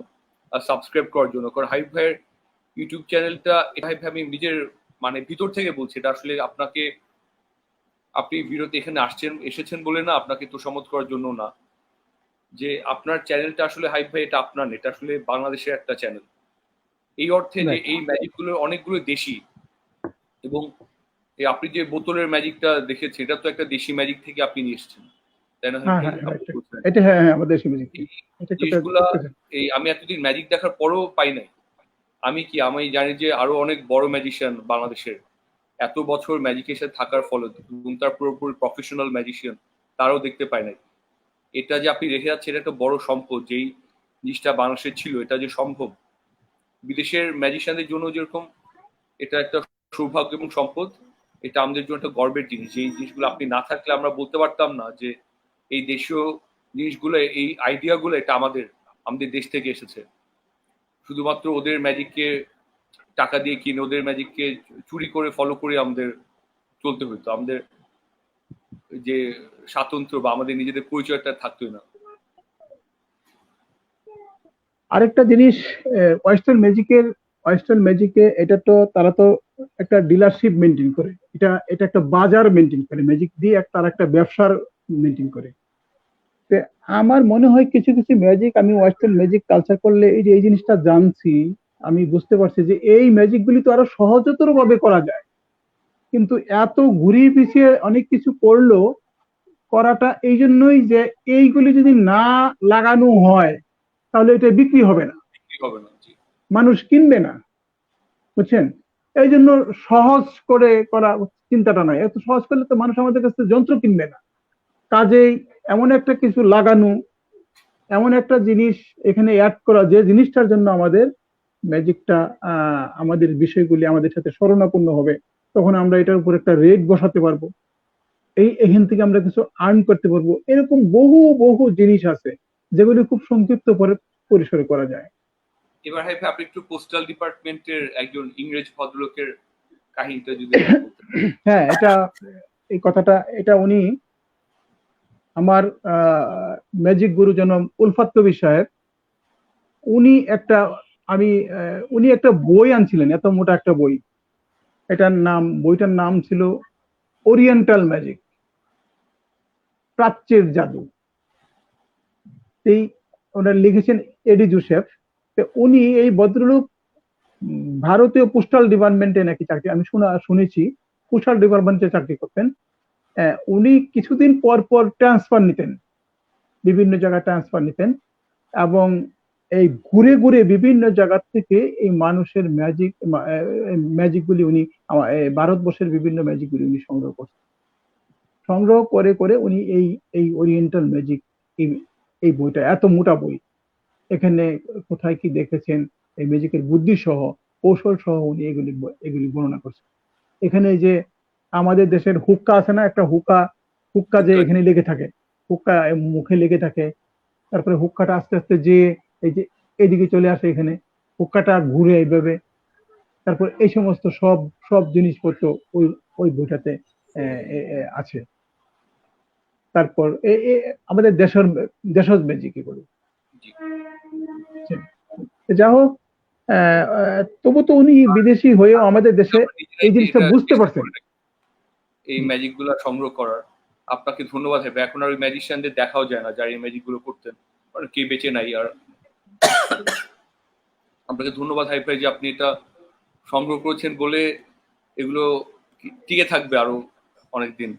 আর সাবস্ক্রাইব করার জন্য। কারণ হাবিব ভাইয়ের ইউটিউব চ্যানেলটা, এটা হাবিব ভাই আমি নিজের মানে ভিতর থেকে বলছি, এটা আসলে আপনাকে, আপনি ভিডিওতে এখানে এসেছেন বলে না, আপনাকে তোষামোদ করার জন্য না, যে আপনার চ্যানেলটা আসলে হাবিব ভাই এটা আপনার না, এটা আসলে বাংলাদেশের একটা চ্যানেল। এই অর্থে যে রাইট। এই ম্যাজিকগুলো অনেকগুলো দেশি, এবং এই আপনি যে বোতলের ম্যাজিকটা দেখেছেন এটা তো একটা দেশি ম্যাজিক থেকে আপনি নিয়ে এসেছেন, তাই না হাবিব হ্যাঁ ভাই? হ্যাঁ, আপনি রাইট। বলছেন এটা হ্যাঁ হ্যাঁ, আমাদের দেশি ম্যাজিক। এই এটা একটা জিনিসগুলা, এই আমি এতদিন ম্যাজিক দেখার পরেও পাই নাই। আমি জানি যে আরো অনেক বড় ম্যাজিশিয়ান বাংলাদেশের, এত বছর ম্যাজিকের সাথে থাকার ফলে এবং তার পুরোপুরি প্রফেশনাল ম্যাজিশিয়ান, তারাও দেখতে পায় নাই। এটা যে আপনি রেখে যাচ্ছেন এটা একটা বড় সম্পদ, যেই জিনিসটা বাংলাদেশের ছিল এটা যে সম্ভব। বিদেশের ম্যাজিশিয়ানদের জন্য যেরকম এটা একটা সৌভাগ্য এবং সম্পদ, এটা আমাদের জন্য একটা গর্বের জিনিস। যে এই জিনিসগুলো আপনি না থাকলে আমরা বলতে পারতাম না যে এই দেশীয় জিনিসগুলো, এই আইডিয়াগুলো এটা আমাদের আমাদের দেশ থেকে এসেছে। শুধুমাত্র ওদের ম্যাজিককে টাকা দিয়ে কিনে, ওদের ম্যাজিককে চুরি করে ফলো করে আমাদের চলতে হতো। আমাদের যে স্বাতন্ত্র্য বা আমাদের নিজেদের পরিচয়টা থাকতোই না। আরেকটা জিনিস, ওয়েস্টার্ন ম্যাজিকে এটা তো তারা তো একটা ডিলারশিপ মেনটেন করে, এটা এটা একটা বাজার মেনটেন করে, ম্যাজিক দিয়ে তারা একটা ব্যবসার মেনটেন করে। তো আমার মনে হয় কিছু কিছু ম্যাজিক, আমি ওয়েস্টার্ন ম্যাজিক কালচার করলে এই যে এই জিনিসটা জানছি, আমি বুঝতে পারছি যে এই ম্যাজিক গুলি তো আরো সহজতর ভাবে করা যায়, কিন্তু এত ঘুরিয়ে পিছিয়ে অনেক কিছু করলো করাটা এই জন্যই যে এইগুলি যদি না লাগানো হয় তাহলে এটা বিক্রি হবে না, বিক্রি হবে না, জি। মানুষ কিনবে না, বুঝছেন? এই জন্য সহজ করে করা চিন্তাটা নয়, এত সহজ করলে তো মানুষ আমাদের কাছে যন্ত্র কিনবে না। কাজেই এমন একটা কিছু লাগানো, এমন একটা জিনিস এখানে অ্যাড করা যে জিনিসটার জন্য আমাদের ম্যাজিকটা, আমাদের বিষয়গুলি আমাদের সাথে শরণাপন্ন হবে, তখন আমরা এটার উপর একটা রেট বসাতে পারবো, এখান থেকে আমরা কিছু আর্ন করতে পারবো। এরকম বহু বহু জিনিস আছে যেগুলি খুব সংক্ষিপ্ত পরিসরে করা যায়। এবার হাই ভাই আপনি একটু পোস্টাল ডিপার্টমেন্টের একজন ইংরেজ ভদ্রলোকের কাহিনীটা যদি একটু বলতেন। হ্যাঁ, এটা এই কথাটা, এটা উনি আমার ম্যাজিক গুরু জনম উলফাত কবির সাহেব, উনি একটা আমি উনি একটা বই আনছিলেন, এত মোটা একটা বই। বইটার নাম ছিল ওরিয়েন্টাল ম্যাজিক, প্রাচ্যের জাদু। এই ওনার লিখেছেন এডি জোসেফ। তো উনি এই ভদ্রলোক ভারতীয় পোস্টাল ডিপার্টমেন্টে নাকি চাকরি, আমি শুনেছি পোস্টাল ডিপার্টমেন্টে চাকরি করতেন। উনি কিছুদিন পর পর ট্রান্সফার নিতেন, বিভিন্ন জায়গায় ট্রান্সফার নিতেন, এবং এই ঘুরে ঘুরে বিভিন্ন জায়গা থেকে এই মানুষের ম্যাজিক গুলি উনি ভারতবর্ষের বিভিন্ন ম্যাজিক গুলি উনি সংগ্রহ করতেন। সংগ্রহ করে করে উনি এই এই ওরিয়েন্টাল ম্যাজিক, এই এই বইটা এত মোটা বই, এখানে কোথায় কি দেখেছেন, এই ম্যাজিকের বুদ্ধি সহ, কৌশল সহ উনি এগুলি এগুলি বর্ণনা করছেন। এখানে যে আমাদের দেশের হুক্কা আছে না, একটা হুক্কা, হুক্কা যে হুক্কা, এখানে লেগে থাকে, হুক্কা মুখে লেগে থাকে, তারপরে হুক্কাটা আস্তে আস্তে যে এই যে এইদিকে চলে আসে, এখানে হুক্কাটা ঘুরে এইভাবে, তারপর এই সমস্ত সব সব জিনিসপত্র ওই ওই বইটাতে আছে। তারপর আমাদের দেশজ ম্যাজিক এগুলো। জি। যা হোক, তবু তো উনি বিদেশি হয়েও আমাদের দেশে আমরা এই নিজেরাই যে জিনিসটা এটা বুঝতে চেষ্টা পারছেন। করে রাখি এই ম্যাজিক গুলা সংগ্রহ করার। আপনাকে ধন্যবাদ হবে। এখন আর ওই ম্যাজিশিয়ানদের দেখাও যায় না যারা এই ম্যাজিক গুলো করতেন, কারণ কে বেঁচে নাই আর। আপনাকে ধন্যবাদ হাই ভাই যে আপনি এটা সংগ্রহ করেছেন বলে এগুলো টিকে থাকবে আরো অনেকদিন।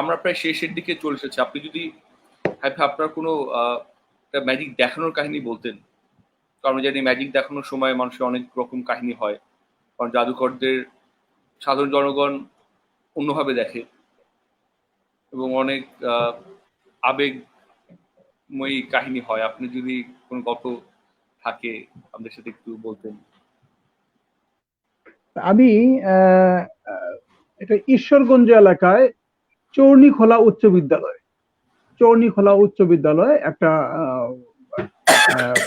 আমরা প্রায় শেষের দিকে চলে এসেছি। আপনি যদি হাই ভাই আপনার কোনো একটা ম্যাজিক দেখানোর কাহিনী বলতেন। কারণ জানি ম্যাজিক দেখানোর সময় মানুষের অনেক রকম কাহিনী হয়, কারণ জাদুকরদের সাধারণ জনগণ অন্যভাবে দেখে এবং অনেক আবেগময়ী কাহিনী হয়। আপনি যদি কোনো গল্প থাকে আমাদের সাথে একটু বলতেন। আমি আহ, আহ, এটা ঈশ্বরগঞ্জ এলাকায় চৌর্ণীখোলা উচ্চ বিদ্যালয়, চৌর্ণীখোলা উচ্চ বিদ্যালয় একটা আহ, আহ,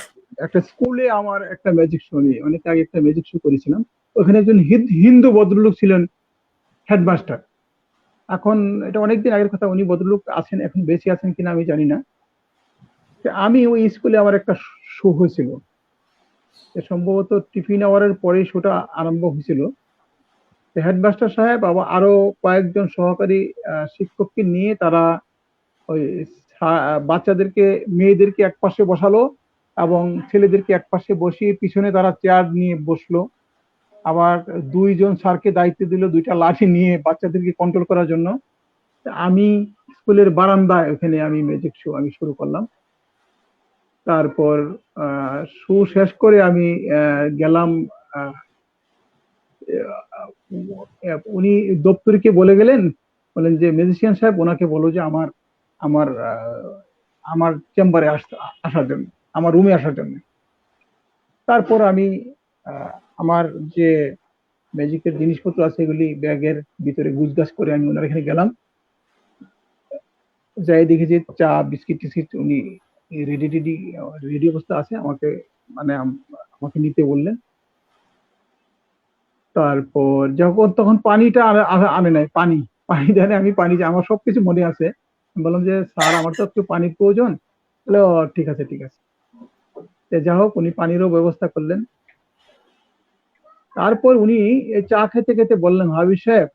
একটা স্কুলে আমার একটা ম্যাজিক শো নিয়ে অনেক আগে একটা ম্যাজিক শো করেছিলাম। ওখানে একজন হিন্দু ভদ্রলোক ছিলেন হেডমাস্টার। এখন এটা অনেকদিন আগের কথা, উনি ভদ্রলোক আছেন, এখন বেঁচে আছেন কিনা আমি জানি না। তো আমি ওই স্কুলে আমার একটা শো হয়েছিল, সম্ভবত টিফিন আওয়ারের পরে শোটা আরম্ভ হয়েছিল। হেডমাস্টার সাহেব আবার আরো কয়েকজন সহকারী শিক্ষককে নিয়ে তারা ওই বাচ্চাদেরকে, মেয়েদেরকে এক পাশে বসালো এবং ছেলেদেরকে এক পাশে বসিয়ে পিছনে তারা চেয়ার নিয়ে বসলো। আবার দুইজন স্যারকে দায়িত্ব দিল দুইটা লাঠি নিয়ে বাচ্চাদেরকে কন্ট্রোল করার জন্য। আমি স্কুলের বারান্দায় ওখানে আমি ম্যাজিক শো আমি শুরু করলাম। তারপর শো শেষ করে আমি গেলাম। আহ, উনি দপ্তরিকে বলে গেলেন, বলেন যে ম্যাজিশিয়ান সাহেব ওনাকে বলো যে আমার আমার আমার চেম্বারে আসার জন্য, আমার রুমে আসার জন্য। তারপর আমি আমার যে ম্যাজিকের জিনিসপত্র আছে এগুলি ব্যাগের ভিতরে গুজগাছ করে আমি ওনার এখানে গেলাম। যাই দেখি যে চা বিস্কিট টিস্কিট উনি রেডি রেডি রেডি অবস্থা আছে, আমাকে মানে আমাকে নিতে বললেন। তারপর যখন তখন পানিটা আনে নাই, পানি পানি দেয় নাই, আমি পানি আমার সবকিছু মনে আছে। আমি বললাম যে স্যার আমার তো একটু পানির প্রয়োজন। বলে ও ঠিক আছে ঠিক আছে। যা হোক উনি পানিরও ব্যবস্থা করলেন। তারপর উনি এই চা খেতে খেতে বললেন, হাবিব সাহেব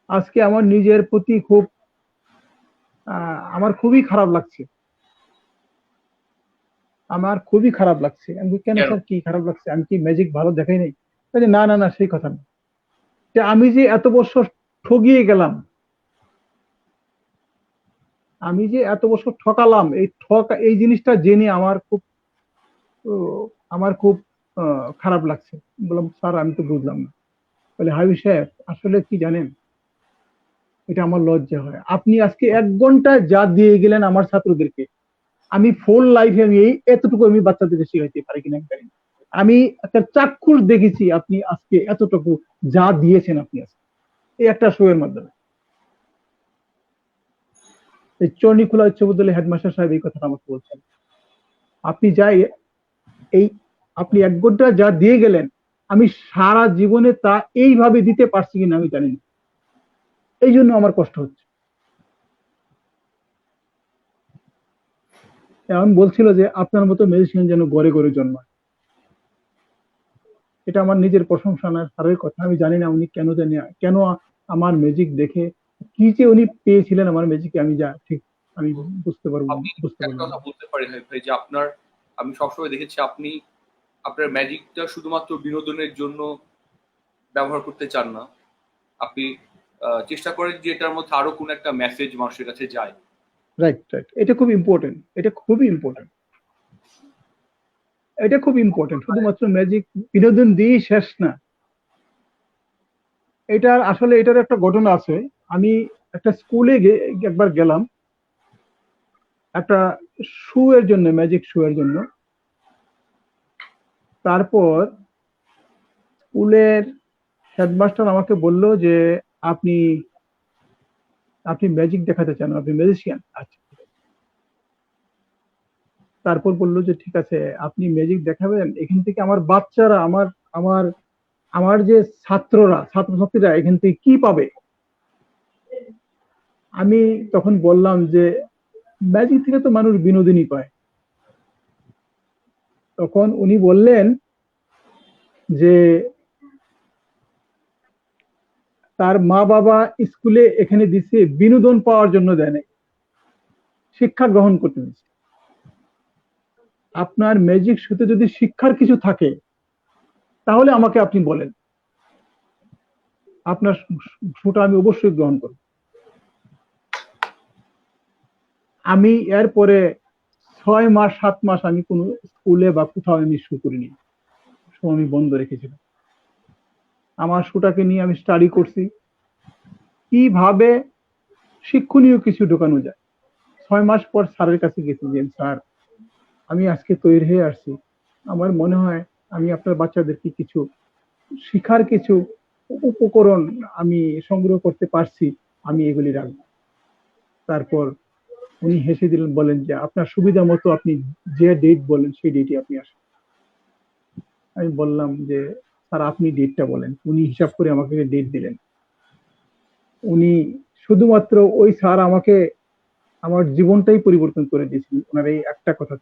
আজকে আমার নিজের প্রতি খুব আমার খুবই খারাপ লাগছে, আমার খুবই খারাপ লাগছে। আমি বলি, কেন কেন? স্যার কি খারাপ লাগছে, আমি কি ম্যাজিক ভালো দেখাই নাই? বলে, না না না সেই কথা না, যে আমি যে এত বছর ঠগিয়ে গেলাম, আমি যে এত বছর ঠকালাম, এই জিনিসটা জেনে আমার খুব খারাপ লাগছে। বললাম স্যার আমি তো বুঝলাম না। বলে হাবিব সাহেব আসলে কি জানেন, এটা আমার লজ্জা হয়, আপনি আজকে 1 ঘন্টা যা দিয়ে গেলেন আমার ছাত্রদেরকে, আমি ফুল লাইফে আমি এতটুকু আমি বাচ্চাদেরকে শিখাইতে পারি কিনা আমি জানি না। আমি একটা চাক্ষুষ দেখেছি আপনি আজকে এতটুকু যা দিয়েছেন আপনি আজকে এই একটা শো এর মাধ্যমে। এই চণ্ডীখোলা উচ্চ বিদ্যালয়ের হেডমাস্টার সাহেব এই কথাটা আমাকে বলছেন, আপনি যাই এই আপনি 1 ঘন্টা যা দিয়ে গেলেন, আমি সারা জীবনে তা এইভাবে দিতে পারছি কিনা আমি জানি না, এই জন্য আমার কষ্ট হচ্ছে। এমন বলছিল যে আপনার মতো ম্যাজিশিয়ান যেন গড়ে গড়ে জন্মায়। এটা আমার নিজের প্রশংসা না, স্যারের কথা। আমি জানি না উনি কেন আমার ম্যাজিক দেখে কি যে উনি পেয়েছিলেন আমার ম্যাজিকে, আমি যা ঠিক আমি আপনি বুঝতে একটা পারলাম কথা না। বলতে পারি ভাই ভাই যে আমি সবসময় দেখেছি আপনি আপনার ম্যাজিকটা শুধুমাত্র বিনোদনের জন্য ব্যবহার করতে চান না। আপনি চেষ্টা করেন যে এটার মধ্যে আরো কোন একটা মেসেজ মানুষের কাছে যায়। রাইট রাইট, এটা খুব ইম্পর্টেন্ট, এটা খুবই ইম্পর্টেন্ট, এটা খুব ইম্পর্টেন্ট। শুধুমাত্র ম্যাজিক বিনোদন দিয়েই শেষ না। এটার আসলে এটার একটা ঘটনা আছে। আমি একটা স্কুলে একবার গেলাম একটা শো এর জন্য, ম্যাজিক শো এর জন্য। তারপর স্কুলের হেডমাস্টার আমাকে বলল যে আপনি আপনি ম্যাজিক দেখাতে চান, আপনি ম্যাজিশিয়ান, আচ্ছা। তারপর বললো যে ঠিক আছে আপনি ম্যাজিক দেখাবেন, এখান থেকে আমার বাচ্চারা আমার আমার যে ছাত্রছাত্রীরা এখান থেকে কি পাবে? আমি তখন বললাম যে ম্যাজিক থেকে তো মানুষ বিনোদনই পায়। তখন উনি বললেন যে তার মা বাবা স্কুলে এখানে দিছে বিনোদন পাওয়ার জন্য, দেয় নাই, শিক্ষা গ্রহণ করতে দিচ্ছে। আপনার ম্যাজিক শোতে যদি শিক্ষার কিছু থাকে তাহলে আমাকে আপনি বলেন, আপনার শোটা আমি অবশ্যই গ্রহণ করব। আমি এরপরে 6 মাস 7 মাস আমি কোনো স্কুলে বা কোথাও আমি শো করিনি, শো আমি বন্ধ রেখেছিলাম। আমার শোটাকে নিয়ে আমি স্টাডি করছি কিভাবে শিক্ষণীয় কিছু ঢোকানো যায়। 6 মাস পর স্যারের কাছে গেছি যে স্যার আমি আজকে তৈরি হয়ে আসছি। আমার মনে হয় আমি আপনার বাচ্চাদেরকে কিছু শিখার কিছু উপকরণ আমি সংগ্রহ করতে পারছি, আমি এগুলি রাখবো। তারপর উনি হেসে দিলেন, বলেন যে আপনার সুবিধা মতো আপনি যে ডেট বলেন সেই ডেটে আপনি আসেন। আমি বললাম যে স্যার আপনি ডেটটা বলেন। উনি হিসাব করে আমাকে ডেট দিলেন। উনি শুধুমাত্র ওই স্যার আমাকে আমার জীবনটাই পরিবর্তন করে দিয়েছিলেন ওনার এই একটা কথা।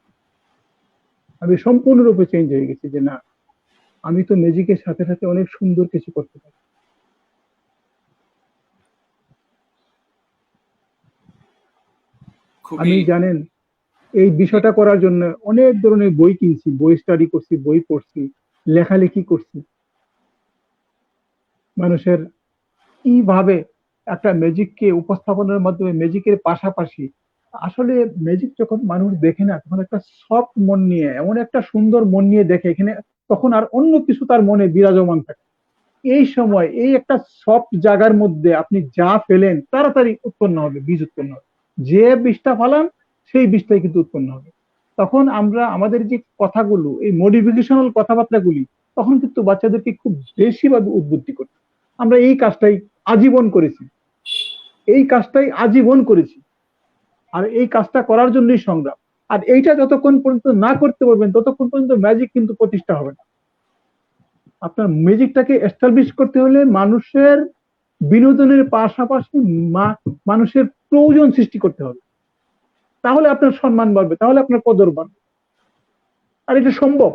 আমি সম্পূর্ণরূপে চেঞ্জ হয়ে গেছি যে না, আমি তো ম্যাজিকের সাথে সাথে অনেক সুন্দর কিছু করতে পারি। খুবই আমি জানেন এই বিষয়টা করার জন্য অনেক ধরনের বই কিনছি, বই স্টাডি করছি, বই পড়ছি, লেখালেখি করছি। মানুষের কিভাবে একটা ম্যাজিককে উপস্থাপনের মাধ্যমে ম্যাজিকের পাশাপাশি আসলে ম্যাজিক যখন মানুষ দেখে না তখন একটা সফট মন নিয়ে, এমন একটা সুন্দর মন নিয়ে দেখে এখানে, তখন আর অন্য কিছু তার মনে বিরাজমান থাকে। এই সময় এই একটা সফট জায়গার মধ্যে আপনি যা ফেলেন তাড়াতাড়ি উৎপন্ন হবে, বীজ উৎপন্ন হবে। যে বীজটা ফালান সেই বীজটাই কিন্তু উৎপন্ন হবে। তখন আমরা আমাদের যে কথাগুলো, এই মডিফিকেশনাল কথাবার্তাগুলি, তখন কিন্তু বাচ্চাদেরকে খুব বেশিভাবে উদ্বুদ্ধি করতে। আমরা এই কাজটাই আজীবন করেছি, এই কাজটাই আজীবন করেছি। আর এই কাজটা করার জন্যই সংগ্রাম। আর এইটা যতক্ষণ পর্যন্ত না করতে পারবেন ততক্ষণ পর্যন্ত ম্যাজিক কিন্তু প্রতিষ্ঠা হবে না। আপনার ম্যাজিকটাকে এস্টাবলিশ করতে হলে মানুষের বিনোদনের পাশাপাশি মানুষের প্রয়োজন সৃষ্টি করতে হবে। তাহলে আপনার সম্মান বাড়বে, তাহলে আপনার কদর বাড়বে। আর এটা সম্ভব,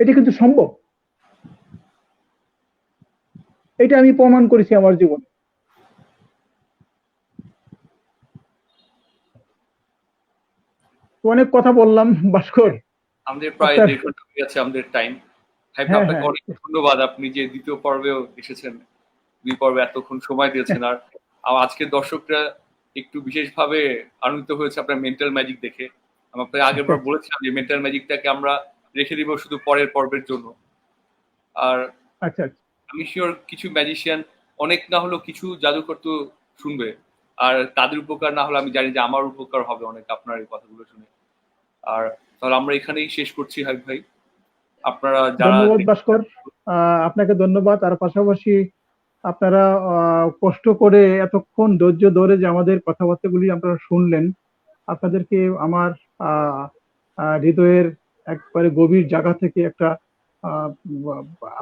এটা কিন্তু সম্ভব। এটা আমি প্রমাণ করেছি আমার জীবনে। অনেক কথা বললাম ভাস্কর। আমাদের প্রায় আপনার 1.5 ঘন্টা হয়ে গেছে আমাদের টাইম। ভাই হ্যাঁ আপনাকে হ্যাঁ অনেক ধন্যবাদ, আপনি যে দ্বিতীয় পর্বেও এসেছেন, 2 পর্বে এতক্ষণ সময় দিয়েছেন। আর আজকের দর্শকরা একটু বিশেষভাবে আনন্দিত হয়েছে আপনার মেন্টাল ম্যাজিক দেখে। আমি আপনাকে আগের বার বলেছিলাম যে মেন্টাল ম্যাজিকটাকে আমরা রেখে দিব শুধু পরের পর্বের জন্য। আর আচ্ছা আচ্ছা। আমি শিওর কিছু ম্যাজিশিয়ান অনেক না হলেও কিছু জাদুকর তো শুনবে, আর তাদের উপকার না হলে আমি জানি যে আমার উপকার হবে অনেক আপনার এই কথাগুলো শুনে। আর তাহলে আমরা এখানেই শেষ করছি হাবিব ভাই। আপনারা যারা ধন্যবাদ ভাস্কর, আপনাকে ধন্যবাদ। আর পাশাপাশি আপনারা কষ্ট করে এতক্ষণ ধৈর্য ধরে যে আমাদের কথাবার্তাগুলি আপনারা শুনলেন, আপনাদেরকে আমার আহ, হৃদয়ের একবারে গভীর জায়গা থেকে একটা আহ,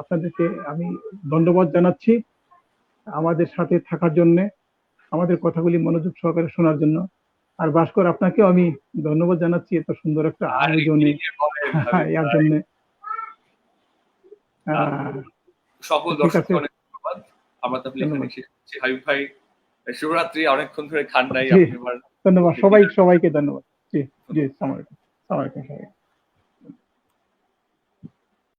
আপনাদেরকে আমি ধন্যবাদ জানাচ্ছি আমাদের সাথে থাকার জন্য, আমাদের কথাগুলি মনোযোগ সহকারে শোনার জন্য। আর ভাস্কর আপনাকেও আমি ধন্যবাদ জানাচ্ছি এত সুন্দর একটা আর কি আয়োজনে যে বলেন হাবিব এর ভাই, জন্য। আহ, সকল ঠিক আছে, দর্শককে অনেক ধন্যবাদ। আমরা তাহলে এখানে ধন্যবাদ। শেষ করছি হাবিব ভাই। শুভরাত্রি, অনেকক্ষণ ধরে খান নাই জি আপনি এবার ধন্যবাদ, সবাইকে ধন্যবাদ। জি জি, সালাম আলাইকুম। সালাম আলাইকুম সবাইকে।